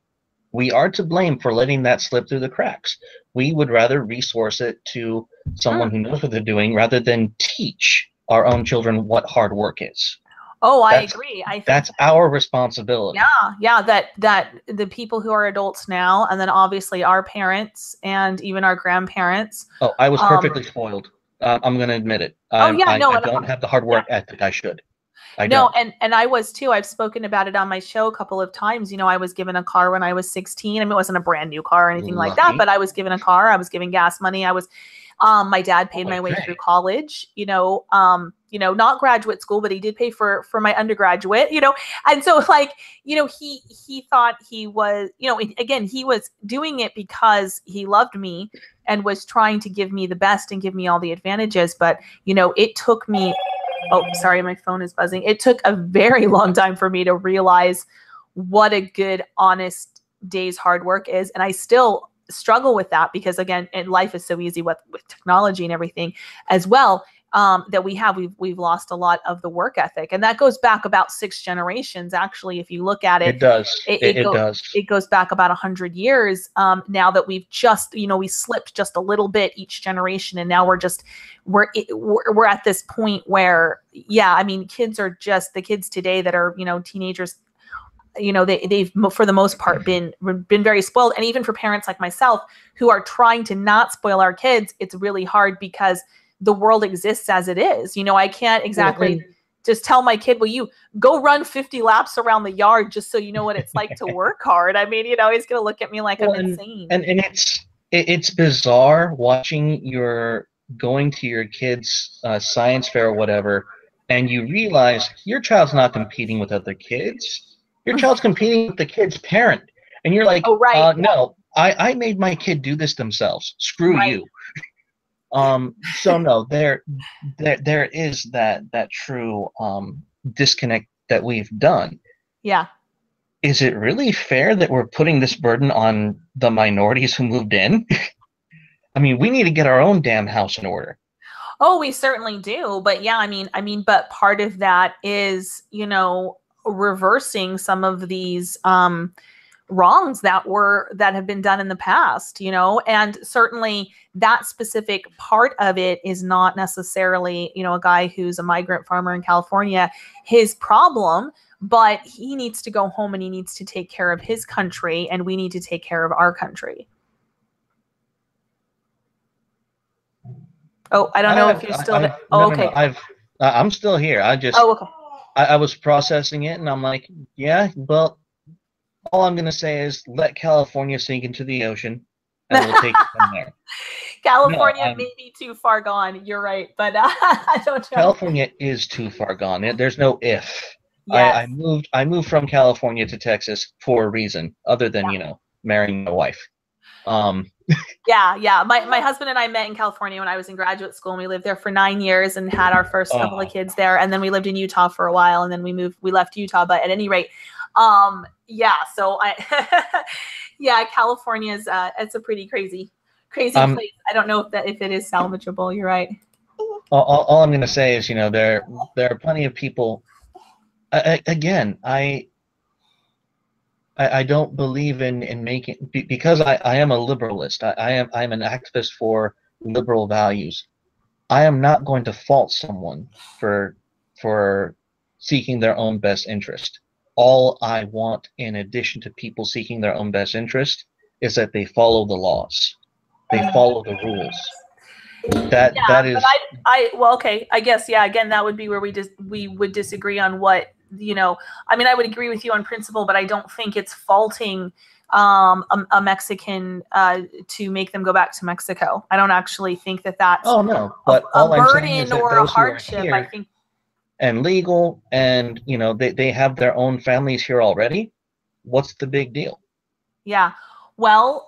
We are to blame for letting that slip through the cracks. We would rather resource it to someone who knows what they're doing rather than teach our own children what hard work is. Oh, I agree. I think that's our responsibility. Yeah. That the people who are adults now, and then obviously our parents and even our grandparents. Oh, I was perfectly spoiled. I'm going to admit it. I don't have the hard work ethic I should. And I was too. I've spoken about it on my show a couple of times. I was given a car when I was 16. I mean, it wasn't a brand new car or anything like that, but I was given a car. I was given gas money. My dad paid my way through college, not graduate school, but he did pay for my undergraduate, and so he thought he was, again, he was doing it because he loved me and was trying to give me the best and give me all the advantages. But, it took me, oh, sorry, my phone is buzzing. It took a very long time for me to realize what a good, honest day's hard work is. And I still struggle with that because, again, life is so easy with technology and everything as well, that we've lost a lot of the work ethic. And that goes back about 6 generations. Actually, if you look at it, it does. It goes back about 100 years. Now that we've just, we slipped just a little bit each generation. And now we're at this point where, kids are just the kids today that are, teenagers, they've for the most part been very spoiled. And even for parents like myself who are trying to not spoil our kids, it's really hard because the world exists as it is. I can't exactly just tell my kid, well, you go run 50 laps around the yard just so you know what it's like to work hard. I mean, he's going to look at me like I'm insane. And it's bizarre watching going to your kid's science fair or whatever, and you realize your child's not competing with other kids. Your child's competing with the kid's parent. And you're like, oh, right. No, I made my kid do this themselves. Screw you. So no, there is that true disconnect that we've done. Yeah. Is it really fair that we're putting this burden on the minorities who moved in? I mean, we need to get our own damn house in order. Oh, we certainly do. But yeah, but part of that is, reversing some of these wrongs that have been done in the past, and certainly that specific part of it is not necessarily, a guy who's a migrant farmer in California, his problem, but he needs to go home and he needs to take care of his country, and we need to take care of our country. Oh, I don't know if you're still there. Oh, okay. No, I'm still here. Okay. I was processing it, and I'm like, yeah, well, all I'm going to say is let California sink into the ocean, and we'll take it from there. California No, may be too far gone. You're right, but I don't know. California is too far gone. There's no if. Yes. I moved from California to Texas for a reason other than, marrying my wife. Yeah. My husband and I met in California when I was in graduate school, and we lived there for 9 years and had our first couple of kids there. And then we lived in Utah for a while, and then we left Utah. But at any rate, so California is, it's a pretty crazy place. I don't know if it is salvageable. You're right. All I'm going to say is, there are plenty of people. Again, I don't believe in making, because I am a liberalist. I'm an activist for liberal values. I am not going to fault someone for seeking their own best interest. All I want, in addition to people seeking their own best interest, is that they follow the laws. They follow the rules. That is. But okay. I guess, again, that would be where we would disagree on what, I mean, I would agree with you on principle, but I don't think it's faulting a Mexican to make them go back to Mexico. I don't actually think that that's but a burden or a hardship. I think. And legal, and they have their own families here already. What's the big deal? Yeah. Well,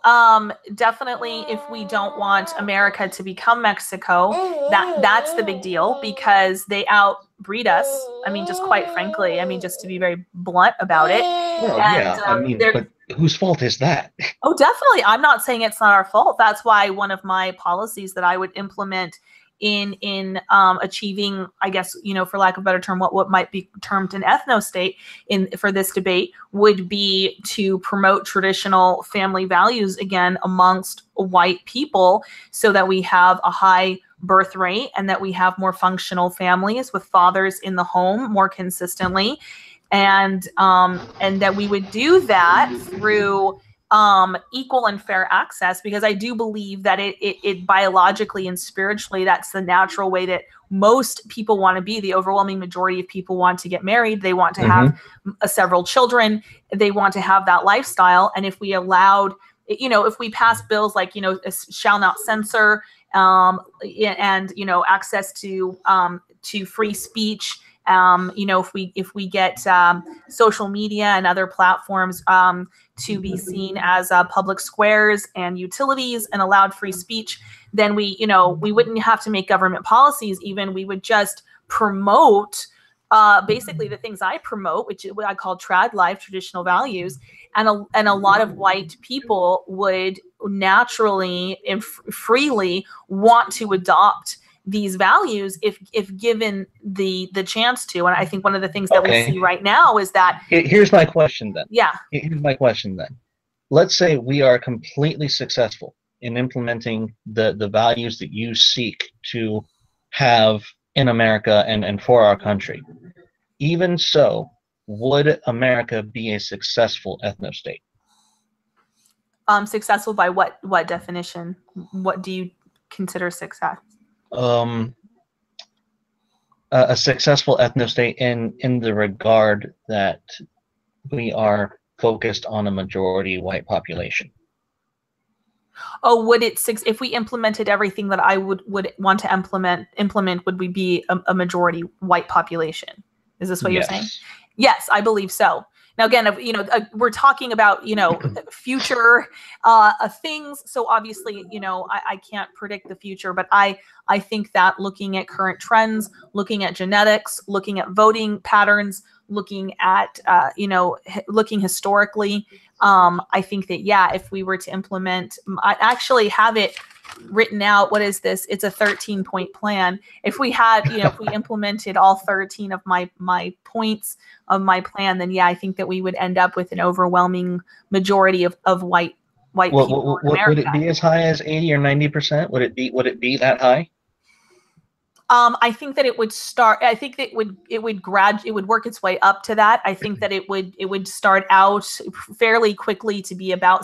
definitely, if we don't want America to become Mexico, that's the big deal, because they outbreed us. I mean, just quite frankly, just to be very blunt about it. Well, but whose fault is that? Oh, definitely. I'm not saying it's not our fault. That's why one of my policies that I would implement in achieving, I guess, for lack of a better term, what might be termed an ethnostate for this debate would be to promote traditional family values again amongst white people, so that we have a high birth rate and that we have more functional families with fathers in the home more consistently, and that we would do that through equal and fair access, because I do believe that it biologically and spiritually, that's the natural way that most people want to be. The overwhelming majority of people want to get married. They want to have several children. They want to have that lifestyle. And if we allowed, if we pass bills like, shall not censor, and, access to free speech, if we get social media and other platforms to be seen as public squares and utilities and allowed free speech, then we wouldn't have to make government policies. Even we would just promote basically the things I promote, which is what I call trad life, traditional values, and a lot of white people would naturally and freely want to adopt these values if given the chance to. And I think one of the things that we see right now is that. Here's my question then. Yeah. Here's my question then. Let's say we are completely successful in implementing the values that you seek to have in America and for our country. Even so, would America be a successful ethnostate? Successful by what definition? What do you consider success? A successful ethnostate in the regard that we are focused on a majority white population. Oh, would it, if we implemented everything that I would want to implement, would we be a majority white population? Is this what you're saying? Yes, I believe so. Now, again, we're talking about, future things. So obviously, I can't predict the future, but I think that looking at current trends, looking at genetics, looking at voting patterns, looking at, looking historically, I think that, if we were to implement, I actually have it written out. What is this? It's a 13-point plan. If we had, if we implemented all 13 of my points of my plan, then I think that we would end up with an overwhelming majority of white people in America. Would it be as high as 80 or 90%? Would it be that high? I think that it would start. I think that it would work its way up to that. I think that it would start out fairly quickly to be about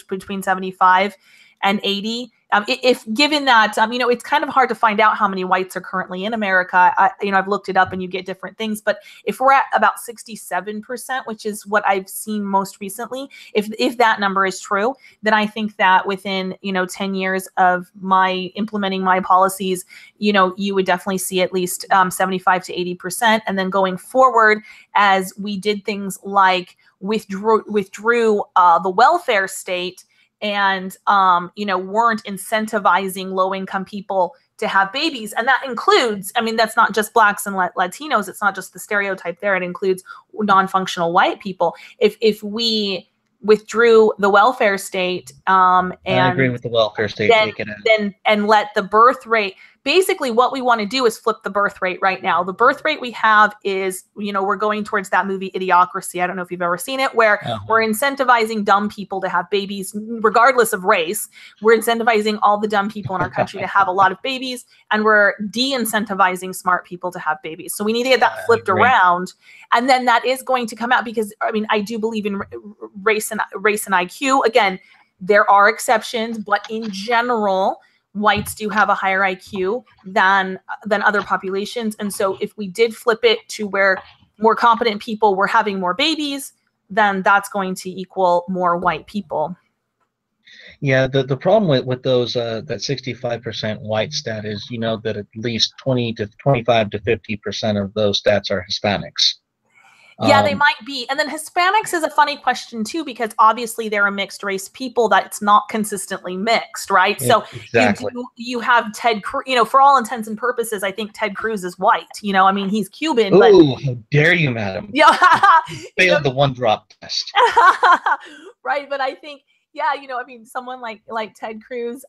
between 75 and 80. If given that, you know, it's kind of hard to find out how many whites are currently in America. You know, I've looked it up and you get different things, but if we're at about 67%, which is what I've seen most recently, if that number is true, then I think that within, you know, 10 years of my implementing my policies, you know, you would definitely see at least 75 to 80%. And then going forward, as we did things like withdrew the welfare state, and you know, weren't incentivizing low-income people to have babies. And that includes, I mean, that's not just Blacks and Latinos. It's not just the stereotype there. It includes non-functional white people. If we withdrew the welfare state, and I agree with the welfare state. Then let the birth rate. Basically, what we want to do is flip the birth rate right now. The birth rate we have is, you know, we're going towards that movie Idiocracy. I don't know if you've ever seen it, where we're incentivizing dumb people to have babies, regardless of race. We're incentivizing all the dumb people in our country to have a lot of babies, and we're de-incentivizing smart people to have babies. So we need to get that flipped around, and then that is going to come out, because I mean, I do believe in race and IQ. Again, there are exceptions, but in general, whites do have a higher IQ than other populations. And so if we did flip it to where more competent people were having more babies, then that's going to equal more white people. Yeah, the problem with those that 65% white stat is, you know, that at least 20 to 25 to 50% of those stats are Hispanics. Yeah, they might be. And then Hispanics is a funny question too, because obviously they're a mixed race people that's not consistently mixed, right? So exactly. you have Ted Cruz, you know, for all intents and purposes, I think Ted Cruz is white. You know, I mean, he's Cuban. Ooh, how dare you, madam. Yeah. Failed the one drop test. Right. But I think, yeah, you know, I mean, someone like Ted Cruz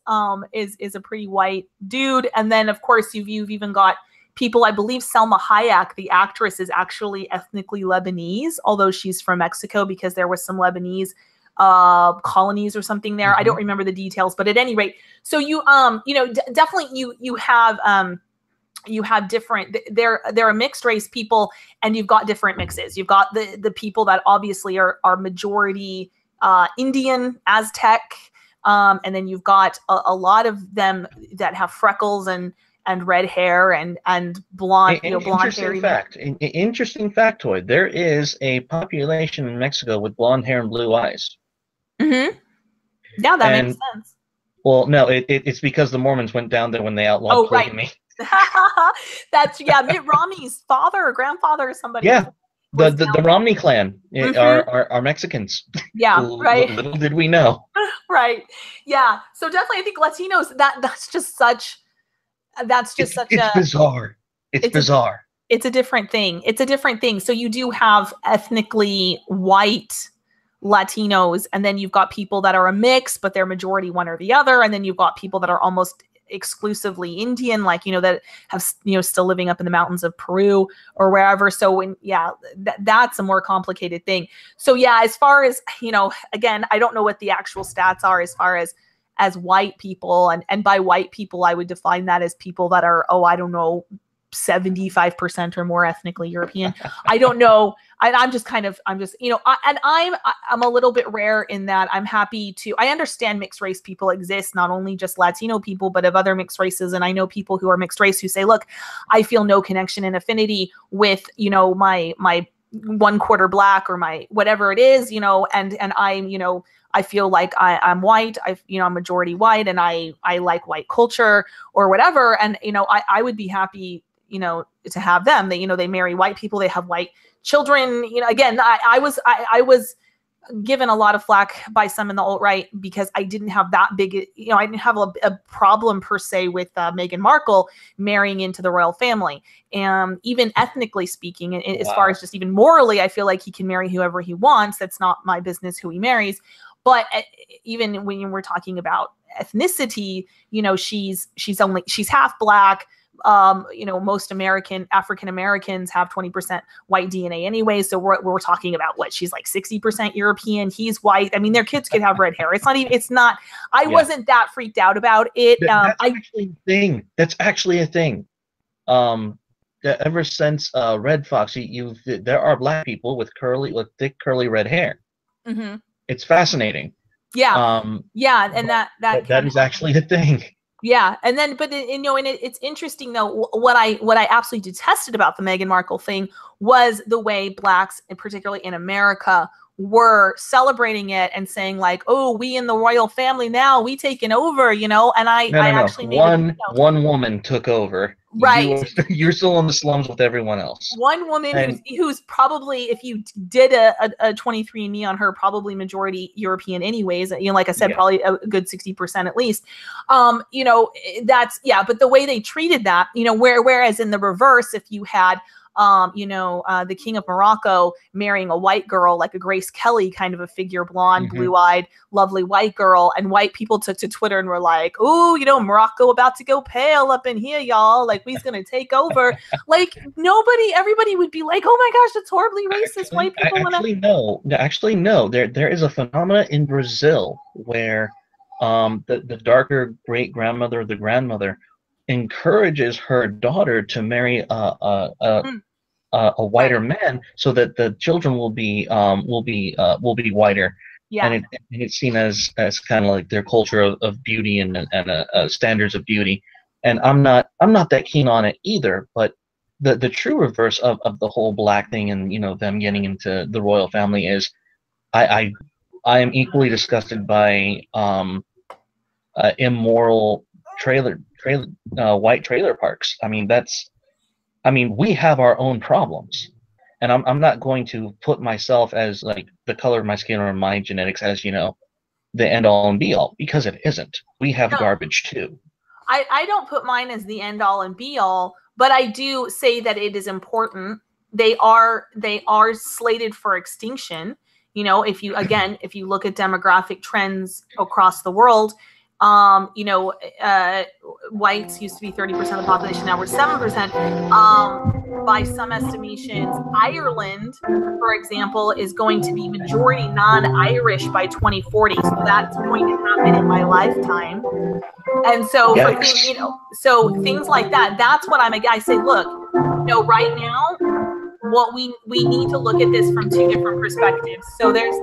is a pretty white dude. And then, of course, you've even got people, I believe Selma Hayek, the actress, is actually ethnically Lebanese, although she's from Mexico, because there was some Lebanese colonies or something there. I don't remember the details, but at any rate, so you know, definitely you have different, they're a mixed race people, and you've got different mixes. You've got the people that obviously are majority Indian, Aztec, and then you've got a lot of them that have freckles and red hair and blonde, you know, blonde hair. Interesting factoid. There is a population in Mexico with blonde hair and blue eyes. Yeah, that makes sense. Well, no, it's because the Mormons went down there when they outlawed polygamy. Right. That's Mitt Romney's father or grandfather or somebody. Yeah, the Romney clan are Mexicans. Yeah, right. Little did we know. Right. Yeah. So definitely, I think Latinos. That's just such. It's bizarre. It's bizarre. It's a different thing. It's a different thing. So you do have ethnically white Latinos, and then you've got people that are a mix, but they're majority one or the other. And then you've got people that are almost exclusively Indian, like, you know, that have, you know, still living up in the mountains of Peru or wherever. So that's a more complicated thing. So yeah, as far as, you know, again, I don't know what the actual stats are as far as white people, and by white people, I would define that as people that are, I don't know, 75% or more ethnically European. I don't know. I'm just, you know, I'm a little bit rare in that I'm happy to, I understand mixed race people exist, not only just Latino people, but of other mixed races. And I know people who are mixed race who say, look, I feel no connection and affinity with, you know, my 1/4 Black or my whatever it is, you know, and I'm, you know, I feel like I'm white, I'm majority white, and I like white culture or whatever. And, you know, I would be happy, you know, to have them. They, you know, they marry white people, they have white children. You know, again, I was given a lot of flack by some in the alt-right because I didn't have that big, you know, I didn't have a problem per se with Meghan Markle marrying into the royal family. And even ethnically speaking, as far as just even morally, I feel like he can marry whoever he wants. That's not my business who he marries. But even when we're talking about ethnicity, you know, she's half Black. You know, most African Americans have 20% white DNA anyway. So we're talking about what, she's like 60% European. He's white. I mean, their kids could have red hair. I wasn't that freaked out about it. That's actually a thing. Ever since Red Fox, there are Black people with thick curly red hair. It's fascinating. Yeah. Yeah. And that is actually the thing. Yeah. And then, but it's interesting though, what I absolutely detested about the Meghan Markle thing was the way Blacks, and particularly in America, were celebrating it and saying like, oh, we in the royal family now, we taken over, and I actually made one woman took over. Right. You're still in the slums with everyone else. One woman who's probably, if you did a 23andMe on her, probably majority European anyways, like I said, probably a good 60% at least. But the way they treated that, whereas in the reverse, if you had the King of Morocco marrying a white girl, like a Grace Kelly kind of a figure, blonde, blue-eyed, lovely white girl, and white people took to Twitter and were like, "Oh, Morocco about to go pale up in here, y'all. Like, we's gonna take over." Like, everybody would be like, "Oh my gosh, that's horribly racist." White people Actually, no. There is a phenomena in Brazil where the darker great grandmother or the grandmother encourages her daughter to marry a whiter man, so that the children will be whiter. Yeah. And it's seen as kind of like their culture of beauty and standards of beauty. And I'm not that keen on it either. But the true reverse of the whole Black thing and them getting into the royal family is I am equally disgusted by immoral white trailer parks. We have our own problems, and I'm not going to put myself as like the color of my skin or my genetics as the end all and be all, because it isn't. We have garbage too. I don't put mine as the end all and be all, but I do say that it is important. They are slated for extinction. If you look at demographic trends across the world, whites used to be 30% of the population, now we're 7%. By some estimations, Ireland, for example, is going to be majority non-Irish by 2040. So that's going to happen in my lifetime. And so, so things like that, that's what I say, look, right now, what we need to look at this from two different perspectives. So there's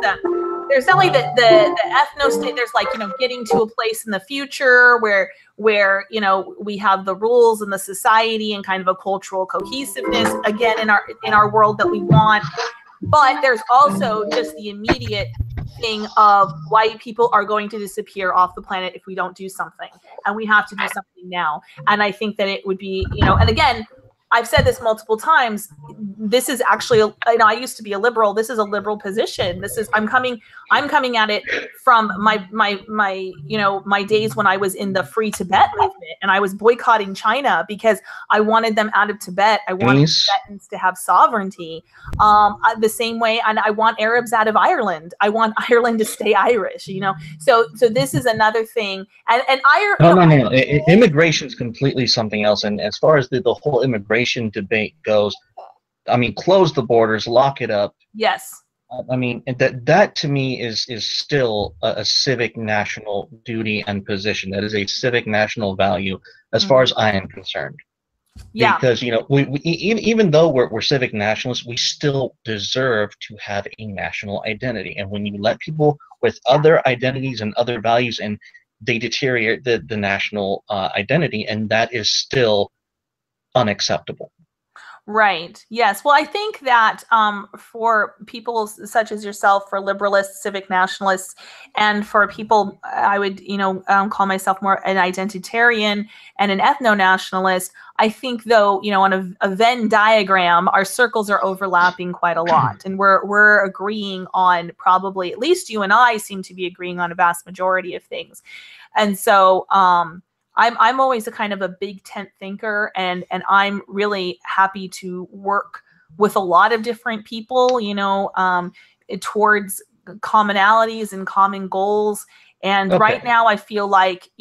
definitely the ethnostate. There's getting to a place in the future where we have the rules and the society and kind of a cultural cohesiveness again in our world that we want. But there's also just the immediate thing of white people are going to disappear off the planet if we don't do something, and we have to do something now. And I think that it would be, and again, I've said this multiple times. This is actually, I used to be a liberal. This is a liberal position. I'm coming at it from my days when I was in the Free Tibet movement, and I was boycotting China because I wanted them out of Tibet. I wanted Tibetans to have sovereignty, the same way, and I want Arabs out of Ireland. I want Ireland to stay Irish. So this is another thing. And Ireland. No. Immigration is completely something else. And as far as the whole immigration debate goes, close the borders, lock it up. Yes. That to me is still a civic national duty and position. That is a civic national value as far as I am concerned. Yeah. Because we even though we're civic nationalists, we still deserve to have a national identity. And when you let people with other identities and other values, and they deteriorate the national identity, and that is still unacceptable. Right. Yes. Well, I think that for people such as yourself, for liberalists, civic nationalists, and for people, I would, call myself more an identitarian and an ethno-nationalist. I think, though, on a Venn diagram, our circles are overlapping quite a lot, and we're agreeing on, probably, at least you and I seem to be agreeing on a vast majority of things. And so, I'm always a kind of a big tent thinker, and I'm really happy to work with a lot of different people, towards commonalities and common goals. And right now I feel like,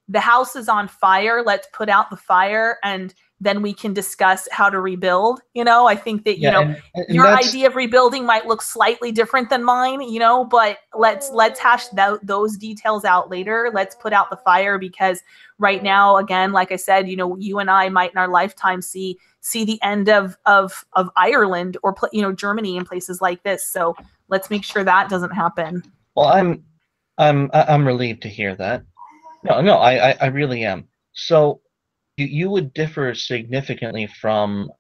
the house is on fire. Let's put out the fire, and then we can discuss how to rebuild. I think that, and your idea of rebuilding might look slightly different than mine, but let's hash those details out later. Let's put out the fire, because right now, again, like I said, you and I might in our lifetime see the end of Ireland or, Germany and places like this. So let's make sure that doesn't happen. Well, I'm relieved to hear that. No, I really am. So you would differ significantly from,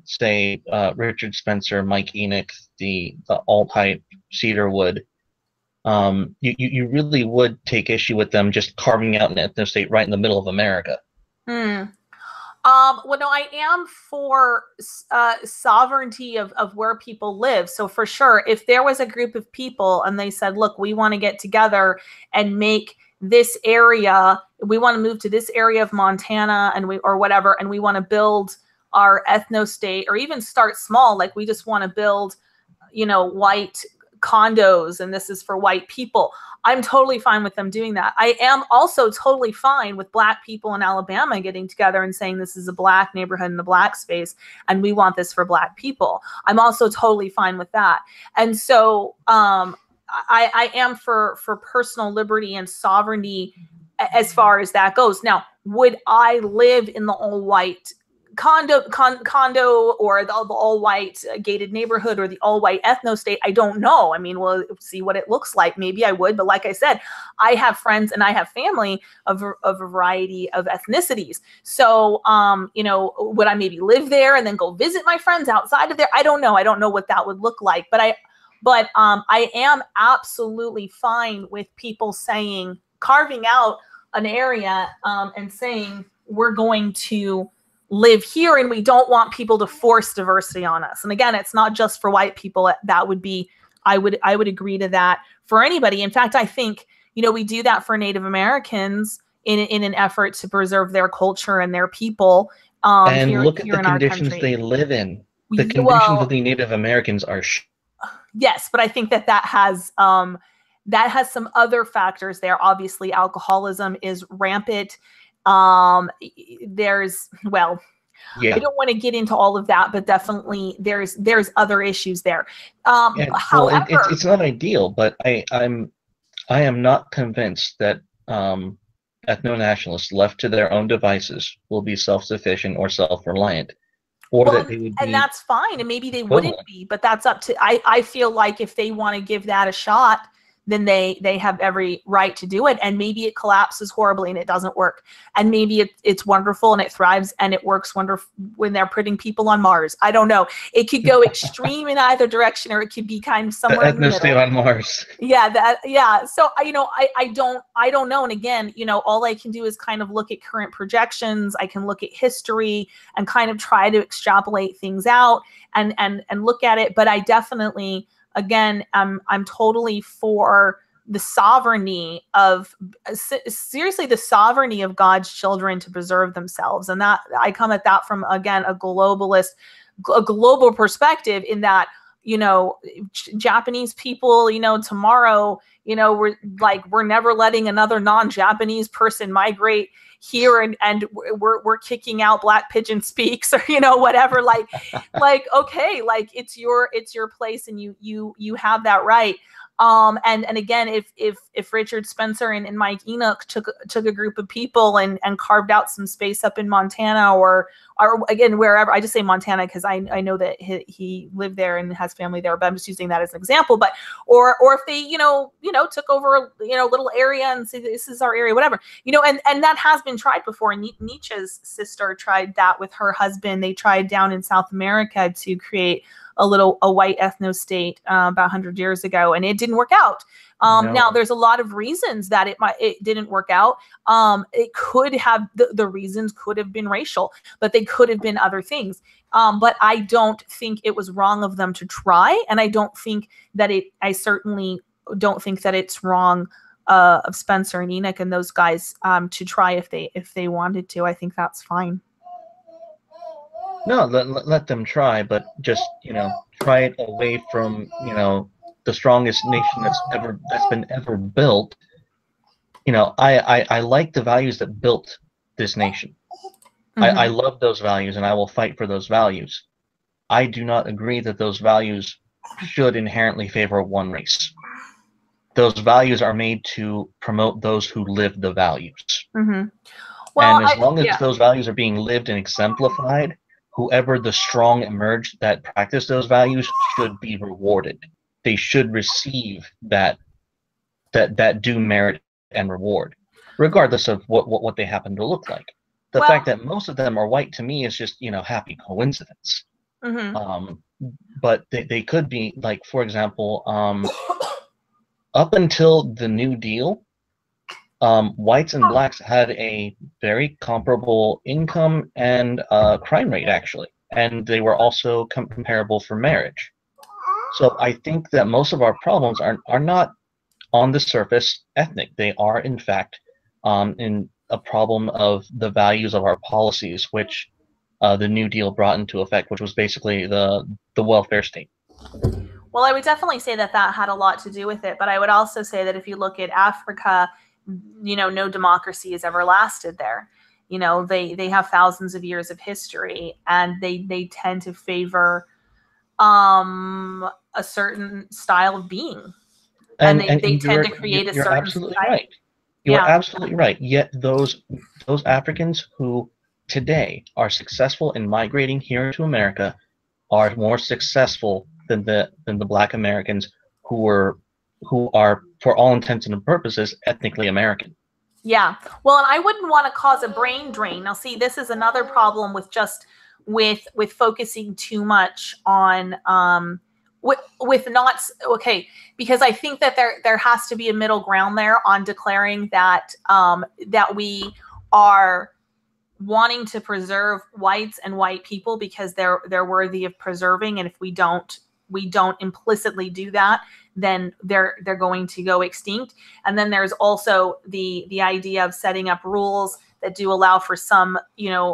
say, Richard Spencer, Mike Enoch, the alt-type Cedarwood. You really would take issue with them just carving out an ethnostate right in the middle of America. Well, no, I am for sovereignty of where people live. So for sure, if there was a group of people and they said, look, we want to get together and make this area, we want to move to this area of Montana or whatever, and we want to build our ethnostate, or even start small, like we just want to build, white condos and this is for white people. I'm totally fine with them doing that. I am also totally fine with Black people in Alabama getting together and saying this is a Black neighborhood in the Black space and we want this for Black people. I'm also totally fine with that. And so I am for personal liberty and sovereignty as far as that goes. Now, would I live in the all-white condo or the all-white gated neighborhood or the all-white ethnostate? I don't know. I mean, we'll see what it looks like. Maybe I would, but like I said, I have friends and I have family of a variety of ethnicities. So, would I maybe live there and then go visit my friends outside of there? I don't know. I don't know what that would look like, but I am absolutely fine with people carving out an area and saying we're going to live here and we don't want people to force diversity on us. And again, it's not just for white people. That would be, I would agree to that for anybody. In fact, I think, we do that for Native Americans in an effort to preserve their culture and their people. And look at the conditions they live in. The conditions of the Native Americans are yes, but I think that has some other factors there. Obviously, alcoholism is rampant. I don't want to get into all of that, but definitely there's other issues there. However, it's not ideal, but I am not convinced that ethno-nationalists left to their own devices will be self-sufficient or self-reliant. That they would be, and that's fine, and maybe they wouldn't be, but that's up to. I feel like if they want to give that a shot, then they have every right to do it. And maybe it collapses horribly and it doesn't work. And maybe it's wonderful and it thrives and it works wonderful when they're putting people on Mars. I don't know. It could go extreme in either direction, or it could be kind of somewhere in the middle. On Mars. Yeah. So I don't know. And again, all I can do is kind of look at current projections. I can look at history and kind of try to extrapolate things out and look at it. But I definitely, again, I'm totally for the sovereignty of the sovereignty of God's children to preserve themselves. And that I come at that from, again, a global perspective, in that, Japanese people, tomorrow, we're never letting another non-Japanese person migrate here, and we're kicking out Black Pigeon Speaks, or whatever, okay, it's your place and you have that right. And again, if Richard Spencer and Mike Enoch took a group of people and carved out some space up in Montana or again, wherever, I just say Montana because I know that he lived there and has family there, but I'm just using that as an example. But or if they took over a little area and say this is our area, whatever, and that has been tried before. Nietzsche's sister tried that with her husband. They tried down in South America to create a white ethnostate about 100 years ago, and it didn't work out. No. Now, there's a lot of reasons that it didn't work out. It could have, the reasons could have been racial, but they could have been other things. But I don't think it was wrong of them to try, and I certainly don't think that it's wrong of Spencer and Enoch and those guys to try if they wanted to. I think that's fine. No, let them try, but just try it away from the strongest nation that's been ever built. I like the values that built this nation. Mm-hmm. I love those values, and I will fight for those values. I do not agree that those values should inherently favor one race. Those values are made to promote those who live the values. Mm-hmm. Well, and as long as those values are being lived and exemplified, whoever the strong emerge that practice those values should be rewarded. They should receive that that do merit and reward, regardless of what they happen to look like. The fact that most of them are white to me is just, happy coincidence. But they could be, like, for example, up until the New Deal, whites and blacks had a very comparable income and crime rate, actually, and they were also comparable for marriage. So I think that most of our problems are not on the surface ethnic. They are, in fact, in a problem of the values of our policies, which the New Deal brought into effect, which was basically the welfare state. Well, I would definitely say that had a lot to do with it, but I would also say that if you look at Africa, no democracy has ever lasted there. They have thousands of years of history, and they tend to favor a certain style of being, and they tend to create a certain absolutely society. Right. You're absolutely right. Yet those Africans who today are successful in migrating here to America are more successful than the Black Americans who are, for all intents and purposes, ethnically American. Yeah. Well, and I wouldn't want to cause a brain drain. Now, see, this is another problem with with focusing too much on with not okay, because I think that there has to be a middle ground there on declaring that that we are wanting to preserve whites and white people because they're worthy of preserving, and if we don't implicitly do that, then they're going to go extinct. And then there's also the idea of setting up rules that do allow for some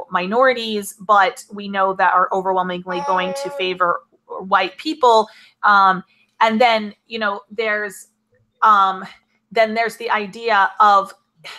minorities, but we know that are overwhelmingly going to favor white people. And then there's the idea of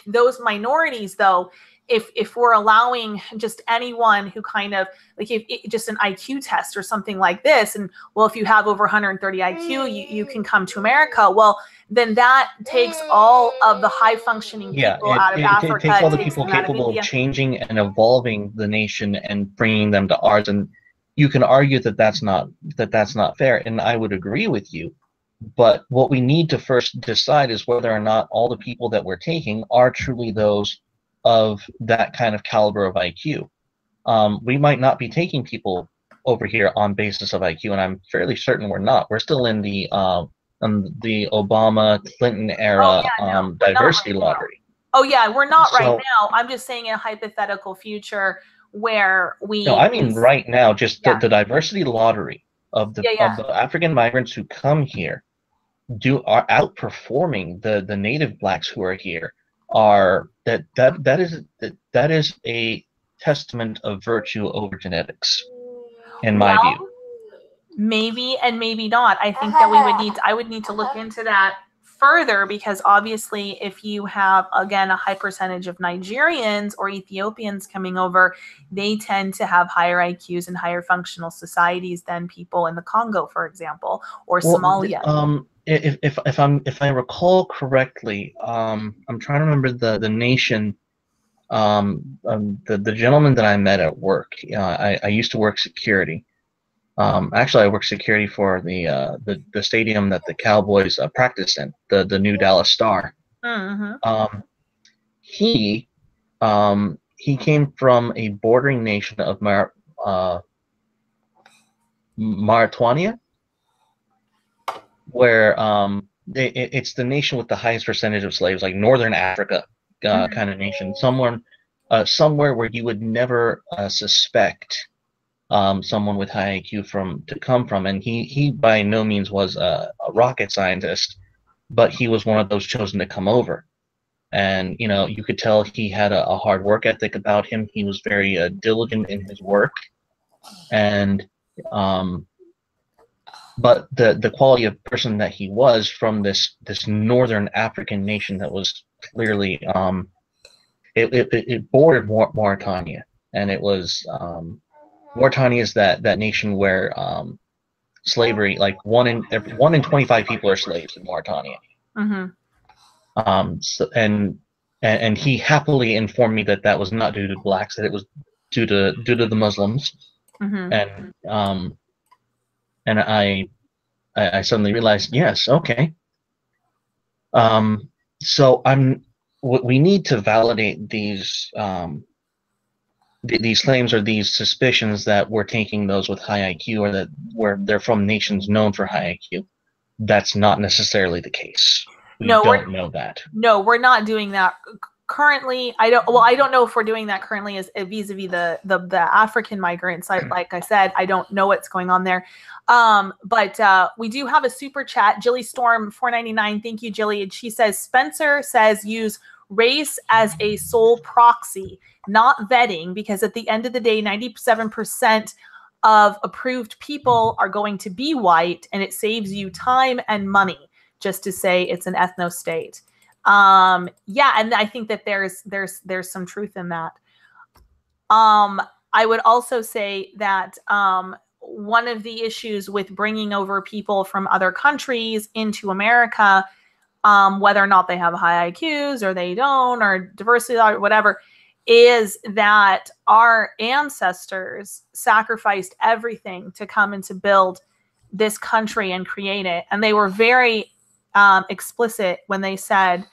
those minorities, though. If we're allowing just anyone who kind of like just an IQ test or something like this, and well, if you have over 130 IQ, you can come to America. Well, then that takes all of the high functioning people out of Africa. It takes all the people capable of changing and evolving the nation and bringing them to ours. And you can argue that that's not fair, and I would agree with you. But what we need to first decide is whether or not all the people that we're taking are truly those of that kind of caliber of IQ. We might not be taking people over here on basis of IQ, and I'm fairly certain we're not. We're still in the Obama Clinton era diversity lottery. Oh yeah, we're not right now. I'm just saying a hypothetical future where we. No, I mean right now, just the diversity lottery of the African migrants who come here are outperforming the native blacks who are here. That is a testament of virtue over genetics, in my view. Maybe and maybe not. I think that I would need to look into that further, because obviously if you have, again, a high percentage of Nigerians or Ethiopians coming over, they tend to have higher IQs and higher functional societies than people in the Congo, for example, or Somalia. If I recall correctly, I'm trying to remember the nation. The gentleman that I met at work. I used to work security. Actually, I worked security for the stadium that the Cowboys practiced in, the new Dallas Star. Mm-hmm. He came from a bordering nation of Mauritania, where it's the nation with the highest percentage of slaves, like Northern Africa kind of nation, somewhere where you would never suspect someone with high IQ to come from. And he by no means was a rocket scientist, but he was one of those chosen to come over. And you could tell he had a hard work ethic about him. He was very diligent in his work, and but the quality of person that he was from this northern African nation that was clearly it bordered Mauritania, and it was Mauritania is that nation where slavery, like 1 in 25 people are slaves in Mauritania. Mm-hmm. So, and he happily informed me that was not due to blacks, that it was due to the Muslims. Mm-hmm. And I suddenly realized, yes, okay. So we need to validate these claims or these suspicions that we're taking those with high IQ, or that where they're from nations known for high IQ. That's not necessarily the case. We don't know that. No, we're not doing that currently. I don't know if we're doing that currently as vis-a-vis the African migrants. Like I said, I don't know what's going on there. But we do have a super chat. Jilly Storm 499. Thank you, Jilly. And she says, Spencer says use race as a sole proxy, not vetting, because at the end of the day, 97% of approved people are going to be white, and it saves you time and money just to say it's an ethnostate. Yeah, and I think that there's some truth in that. I would also say that one of the issues with bringing over people from other countries into America, whether or not they have high IQs or they don't, or diversity or whatever, is that our ancestors sacrificed everything to come and to build this country and create it. And they were very explicit when they said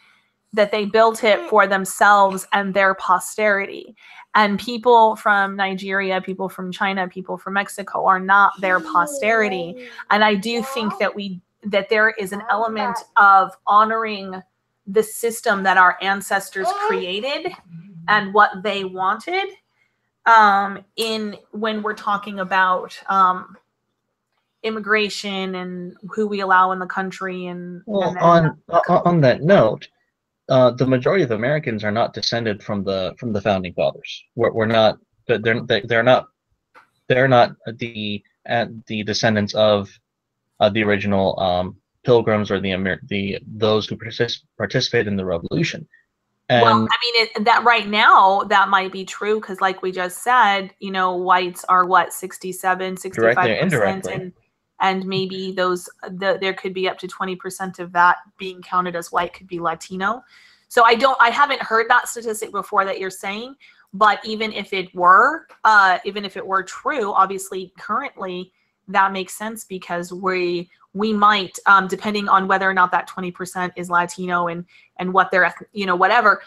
that they built it for themselves and their posterity. And people from Nigeria, people from China, people from Mexico are not their posterity. And I do think that there is an element of honoring the system that our ancestors created and what they wanted in when we're talking about immigration and who we allow in the country. And on that note, the majority of Americans are not descended from the founding fathers. We're not. They're not the descendants of the original Pilgrims or those who participated in the Revolution. And, well, I mean, that right now, that might be true because like we just said, whites are what, 67, 65%, and maybe there could be up to 20% of that being counted as white could be Latino. So I haven't heard that statistic before that you're saying, but even if it were true, obviously currently that makes sense because we might, depending on whether or not that 20% is Latino and what they're, whatever,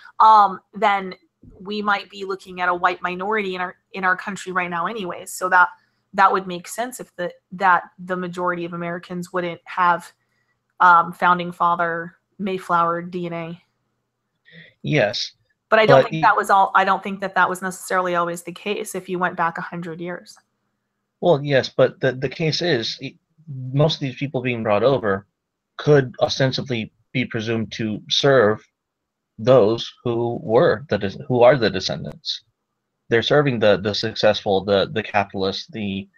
then we might be looking at a white minority in our country right now anyways. So that would make sense if the majority of Americans wouldn't have founding father Mayflower DNA. Yes. But I don't think that was all. I don't think that was necessarily always the case if you went back 100 years. Well, yes, but the case is most of these people being brought over could ostensibly be presumed to serve those who are the descendants. They're serving the successful, the capitalists, the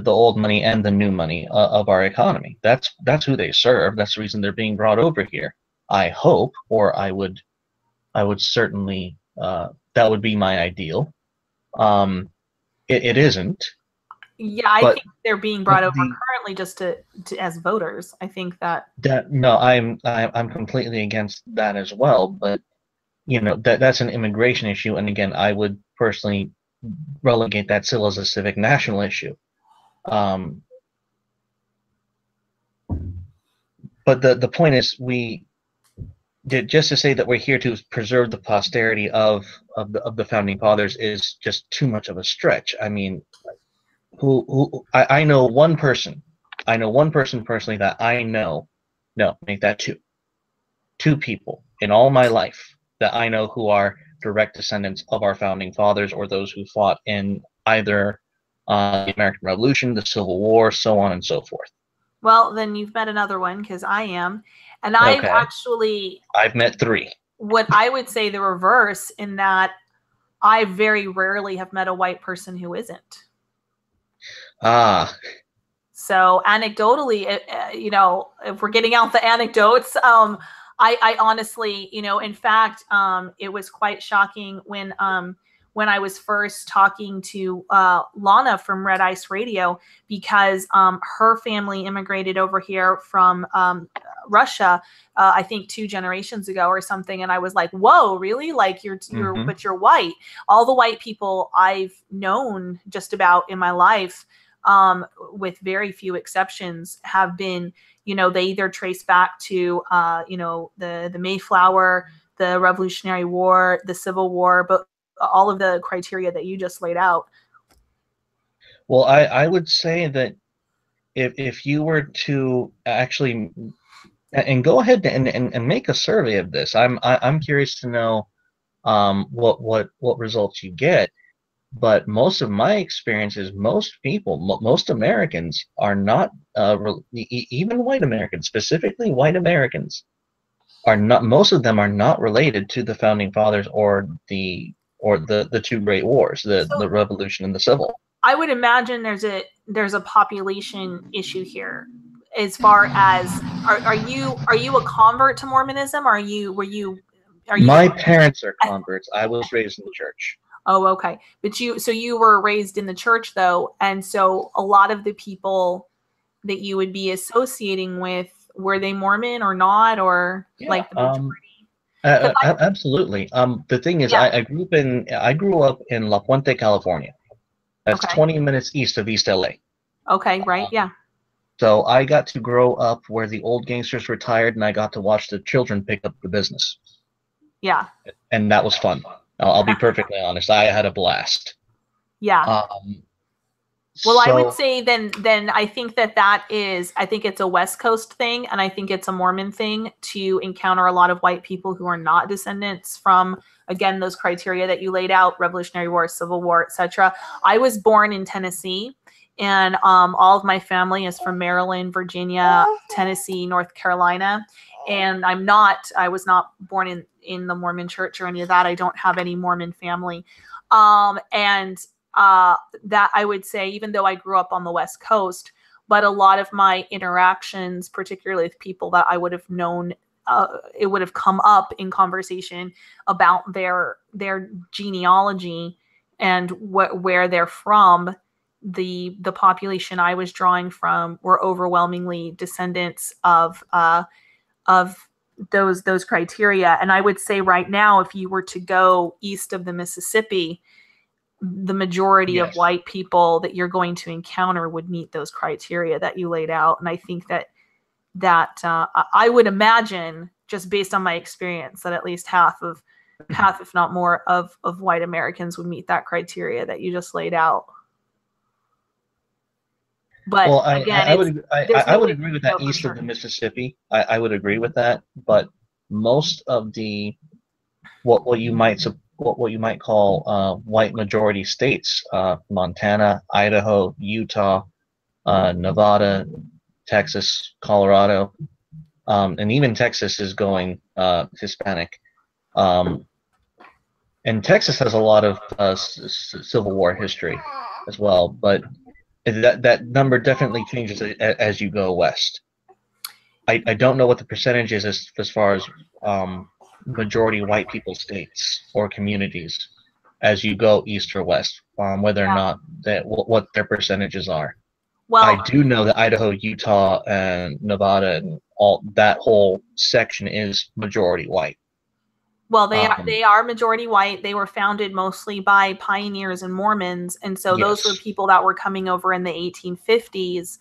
old money and the new money of our economy. That's who they serve. That's the reason they're being brought over here. I hope, or I would certainly, that would be my ideal. It isn't. Yeah, I think they're being brought over currently just to as voters. I think that no, I'm completely against that as well. But that's an immigration issue, and again, I would personally relegate that still as a civic national issue. But the point is, just to say that we're here to preserve the posterity of the founding fathers is just too much of a stretch. I mean, I know one person personally that I know. No, make that two people in all my life that I know who are direct descendants of our founding fathers or those who fought in either the American Revolution, the Civil War, so on and so forth. Well, then you've met another one because I am. And I've met three. What I would say the reverse in that I very rarely have met a white person who isn't. So anecdotally, if we're getting out the anecdotes, I honestly, in fact, it was quite shocking when I was first talking to Lana from Red Ice Radio because her family immigrated over here from Russia, I think 2 generations ago or something. And I was like, whoa, really? Like but you're white. All the white people I've known just about in my life with very few exceptions, have been, they either trace back to, the Mayflower, the Revolutionary War, the Civil War, but all of the criteria that you just laid out. Well, I would say that if you were to actually, and go ahead and make a survey of this, I'm curious to know what results you get. But most of my experience is most people, most Americans are not, even white Americans, specifically white Americans, are not. Most of them are not related to the founding fathers or the two great wars, the Revolution and the Civil. I would imagine there's a population issue here, as far as are you a convert to Mormonism? My parents are converts. I was raised in the church. Oh, okay. But you were raised in the church, though, and so a lot of the people that you would be associating with, were they Mormon or not, or like the majority? Absolutely. The thing is, I grew up in La Puente, California. That's 20 minutes east of East LA. Okay, right, yeah. So I got to grow up where the old gangsters retired, and I got to watch the children pick up the business. Yeah. And that was fun. I'll be perfectly honest. I had a blast. Yeah. Well, I would say then I think I think it's a West Coast thing, and I think it's a Mormon thing to encounter a lot of white people who are not descendants from, again, those criteria that you laid out: Revolutionary War, Civil War, etc. I was born in Tennessee, and all of my family is from Maryland, Virginia, Tennessee, North Carolina. And I was not born in the Mormon church or any of that. I don't have any Mormon family. That I would say, even though I grew up on the West Coast, but a lot of my interactions, particularly with people that I would have known, it would have come up in conversation about their genealogy and where they're from. The population I was drawing from were overwhelmingly descendants of those criteria. And I would say right now, if you were to go east of the Mississippi, the majority of white people that you're going to encounter would meet those criteria that you laid out. And I think that I would imagine, just based on my experience, that at least half, if not more, of white Americans would meet that criteria that you just laid out. But well, again, I would agree with that east of the Mississippi. I would agree with that. But most of the what you might call white majority states, Montana, Idaho, Utah, Nevada, Texas, Colorado, and even Texas is going Hispanic. And Texas has a lot of Civil War history as well, but that number definitely changes as you go west. I don't know what the percentage is as far as majority white people states or communities as you go east or west, whether or not what their percentages are. Well, I do know that Idaho, Utah, and Nevada and all that whole section is majority white. Well, they are majority white. They were founded mostly by pioneers and Mormons, and so those were people that were coming over in the 1850s.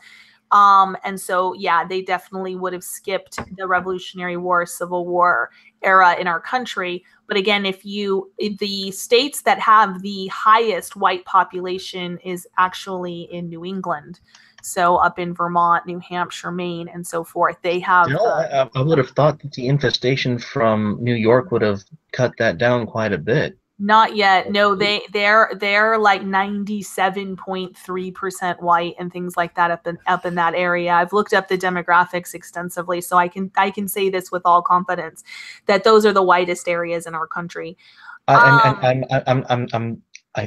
And so, they definitely would have skipped the Revolutionary War, Civil War era in our country. But again, the states that have the highest white population is actually in New England. So up in Vermont, New Hampshire, Maine, and so forth, they have. I would have thought that the infestation from New York would have cut that down quite a bit. Not yet. No, they're like 97.3% white and things like that up in that area. I've looked up the demographics extensively, so I can say this with all confidence that those are the whitest areas in our country. I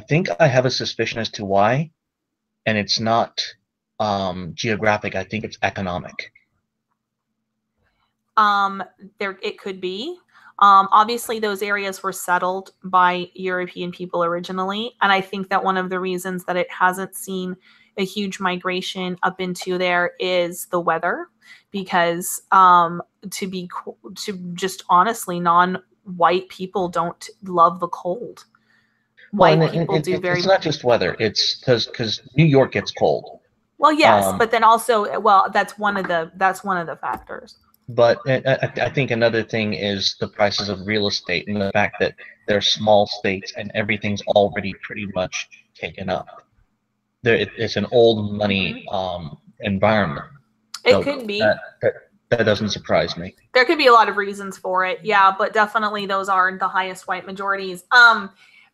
think I have a suspicion as to why, and it's not geographic. I think it's economic. It could be. Obviously, those areas were settled by European people originally, and I think that one of the reasons that it hasn't seen a huge migration up into there is the weather, because to just honestly, non-white people don't love the cold. White people do very. It's not just weather. It's because New York gets cold. Well, yes, but then also, well, that's one of the factors. But I think another thing is the prices of real estate and the fact that they're small states and everything's already pretty much taken up. It's an old money environment. It could be. That doesn't surprise me. There could be a lot of reasons for it, yeah, but definitely those are the highest white majorities. All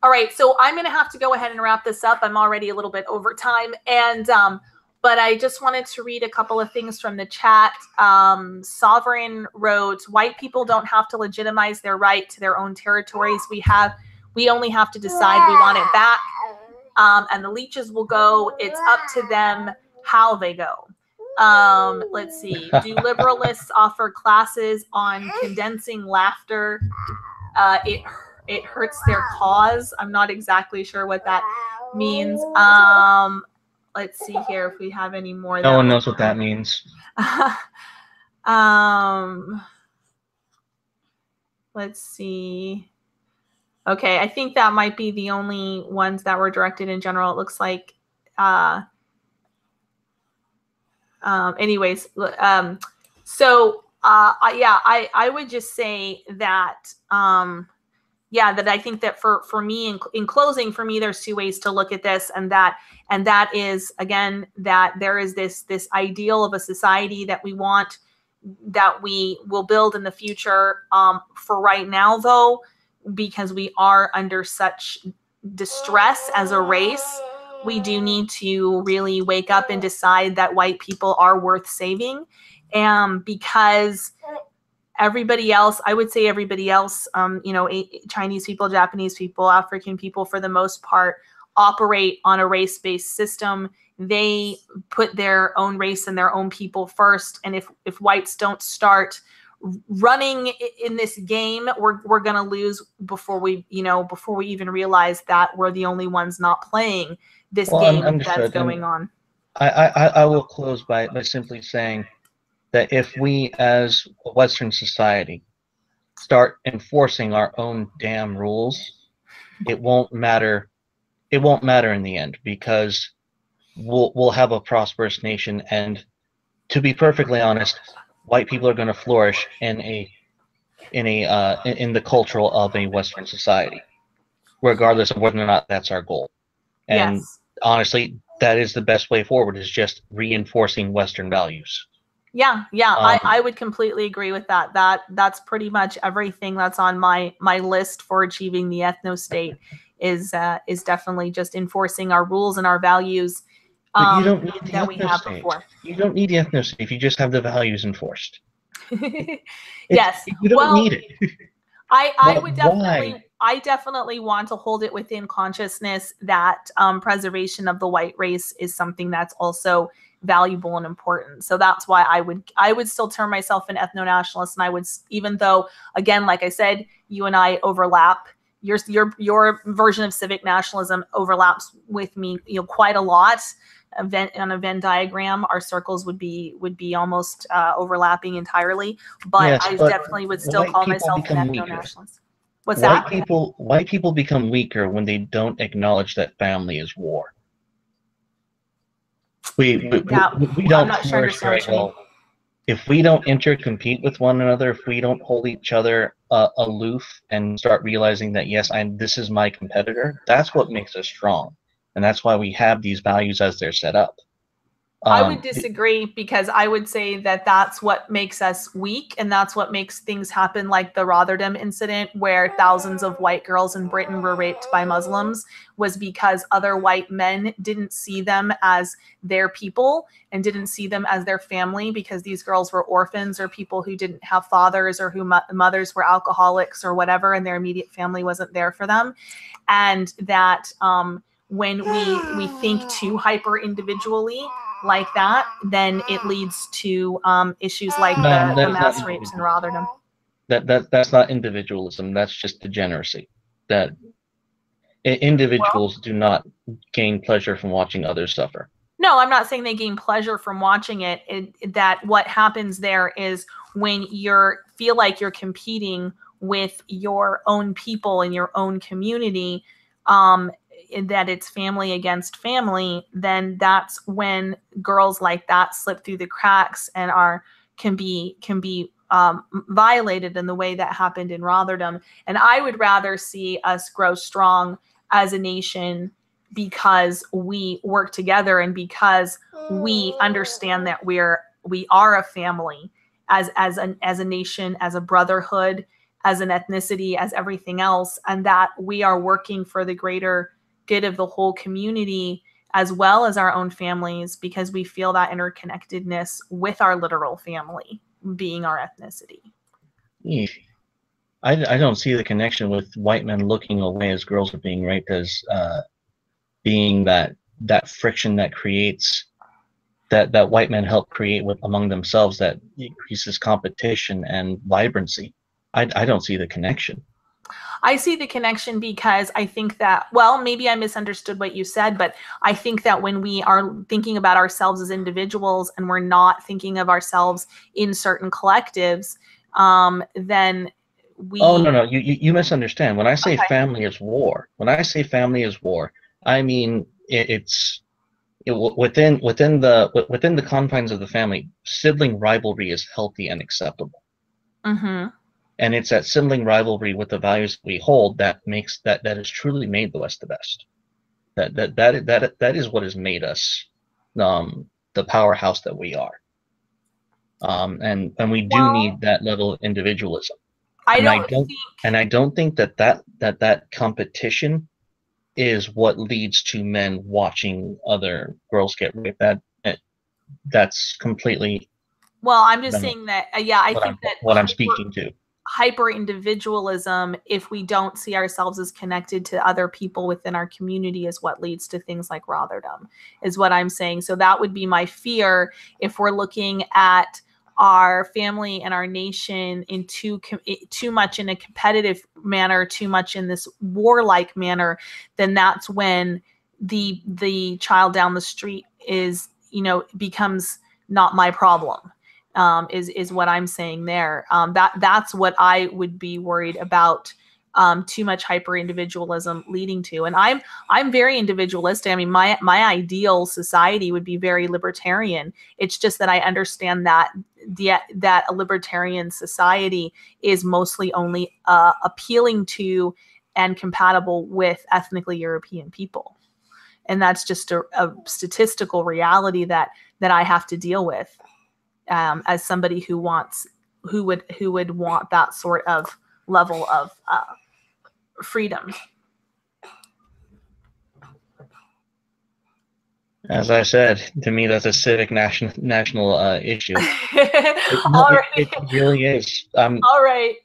right, so I'm going to have to go ahead and wrap this up. I'm already a little bit over time, and but I just wanted to read a couple of things from the chat. Sovereign wrote, "White people don't have to legitimize their right to their own territories. We only have to decide we want it back, and the leeches will go. It's up to them how they go." Let's see. Do liberalists offer classes on condensing laughter? It hurts their cause. I'm not exactly sure what that means. Let's see here if we have any more. No one knows what that means. Let's see. Okay, I think that might be the only ones that were directed in general. It looks like. Anyways, so yeah, I would just say that yeah, that I think that for me, in closing, for me, there's two ways to look at this, and that is, again, that there is this ideal of a society that we want, that we will build in the future. For right now, though, because we are under such distress as a race, we do need to really wake up and decide that white people are worth saving, because everybody else, I would say everybody else, you know, Chinese people, Japanese people, African people, for the most part, operate on a race-based system. They put their own race and their own people first. And if whites don't start running in this game, we're going to lose before we even realize that we're the only ones not playing this game that's going on. I will close by simply saying that if we as a Western society start enforcing our own damn rules, it won't matter. It won't matter in the end, because we'll have a prosperous nation. And to be perfectly honest, white people are going to flourish in the cultural of a Western society, regardless of whether or not that's our goal. And yes, honestly, that is the best way forward, is just reinforcing Western values. Yeah, I would completely agree with that. That's pretty much everything that's on my list for achieving the ethnostate is definitely just enforcing our rules and our values But you don't need the that we have before. You don't need the ethnostate if you just have the values enforced. Yes, You don't need it. I would definitely. Why? I definitely want to hold it within consciousness that preservation of the white race is something that's also valuable and important. So that's why I would still term myself an ethno-nationalist, and I would, even though, again, like I said, you and I overlap. Your version of civic nationalism overlaps with me, quite a lot. On a Venn diagram, our circles would be almost overlapping entirely. But yes, I definitely would still call myself an ethno-nationalist. What's that? White people become weaker when they don't acknowledge that family is war. We don't flourish very well if we don't intercompete with one another. If we don't hold each other aloof and start realizing that, yes, this is my competitor, that's what makes us strong, and that's why we have these values as they're set up. I would disagree, because I would say that that's what makes us weak, and that's what makes things happen, like the Rotterdam incident, where thousands of white girls in Britain were raped by Muslims, was because other white men didn't see them as their people and didn't see them as their family, because these girls were orphans or people who didn't have fathers, or whose mothers were alcoholics or whatever, and their immediate family wasn't there for them. And that when we think too hyper individually like that, then it leads to issues like the mass rapes in Rotterdam. That's not individualism. That's just degeneracy. That individuals do not gain pleasure from watching others suffer. No, I'm not saying they gain pleasure from watching it. That what happens there is when feel like you're competing with your own people in your own community, that it's family against family, then that's when girls like that slip through the cracks and can be violated in the way that happened in Rotterdam. And I would rather see us grow strong as a nation because we work together and because we understand that we are a family as a nation, as a brotherhood, as an ethnicity, as everything else, and that we are working for the greater good of the whole community as well as our own families, because we feel that interconnectedness with our literal family being our ethnicity. I don't see the connection with white men looking away as girls are being raped as being that friction that creates that white men help create among themselves that increases competition and vibrancy. I don't see the connection. I see the connection because I think that, well, maybe I misunderstood what you said, but I think that when we are thinking about ourselves as individuals and we're not thinking of ourselves in certain collectives, then we... Oh, no, you misunderstand. When I say family is war, I mean within the confines of the family, sibling rivalry is healthy and acceptable. Mm-hmm. And it's that sibling rivalry with the values we hold that makes that has truly made the West the best. That is what has made us the powerhouse that we are. And we do need that level of individualism. I don't think that competition is what leads to men watching other girls get raped. That's completely... Well, I'm just saying that, I think that what I'm speaking to. Hyper individualism, if we don't see ourselves as connected to other people within our community, is what leads to things like Rotterdam, is what I'm saying. So that would be my fear if we're looking at our family and our nation in too much in a competitive manner, too much in this warlike manner, then that's when the child down the street is, becomes not my problem. Is what I'm saying there. That's what I would be worried about. Too much hyper individualism leading to, and I'm very individualistic. I mean, my ideal society would be very libertarian. It's just that I understand that that a libertarian society is mostly only appealing to and compatible with ethnically European people, and that's just a statistical reality that I have to deal with. As somebody who would want that sort of level of freedom. As I said, to me, that's a civic national issue. It really is. All right.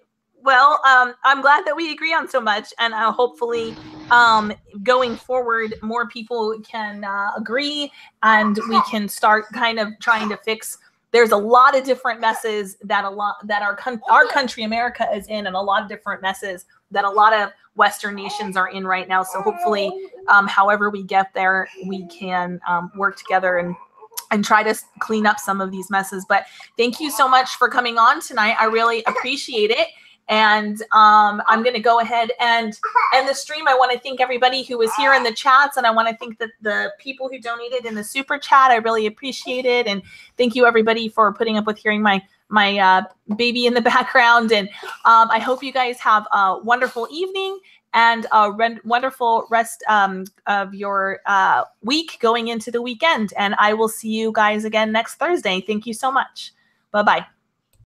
Well, I'm glad that we agree on so much, and hopefully going forward, more people can agree, and we can start kind of trying to fix. There's a lot of different messes that our country, America, is in, and a lot of different messes that a lot of Western nations are in right now. So hopefully, however we get there, we can work together and try to clean up some of these messes. But thank you so much for coming on tonight. I really appreciate it. And I'm going to go ahead and end the stream. I want to thank everybody who was here in the chats, and I want to thank the people who donated in the super chat. I really appreciate it. And thank you, everybody, for putting up with hearing my baby in the background. And I hope you guys have a wonderful evening and a wonderful rest of your week going into the weekend. And I will see you guys again next Thursday. Thank you so much. Bye-bye.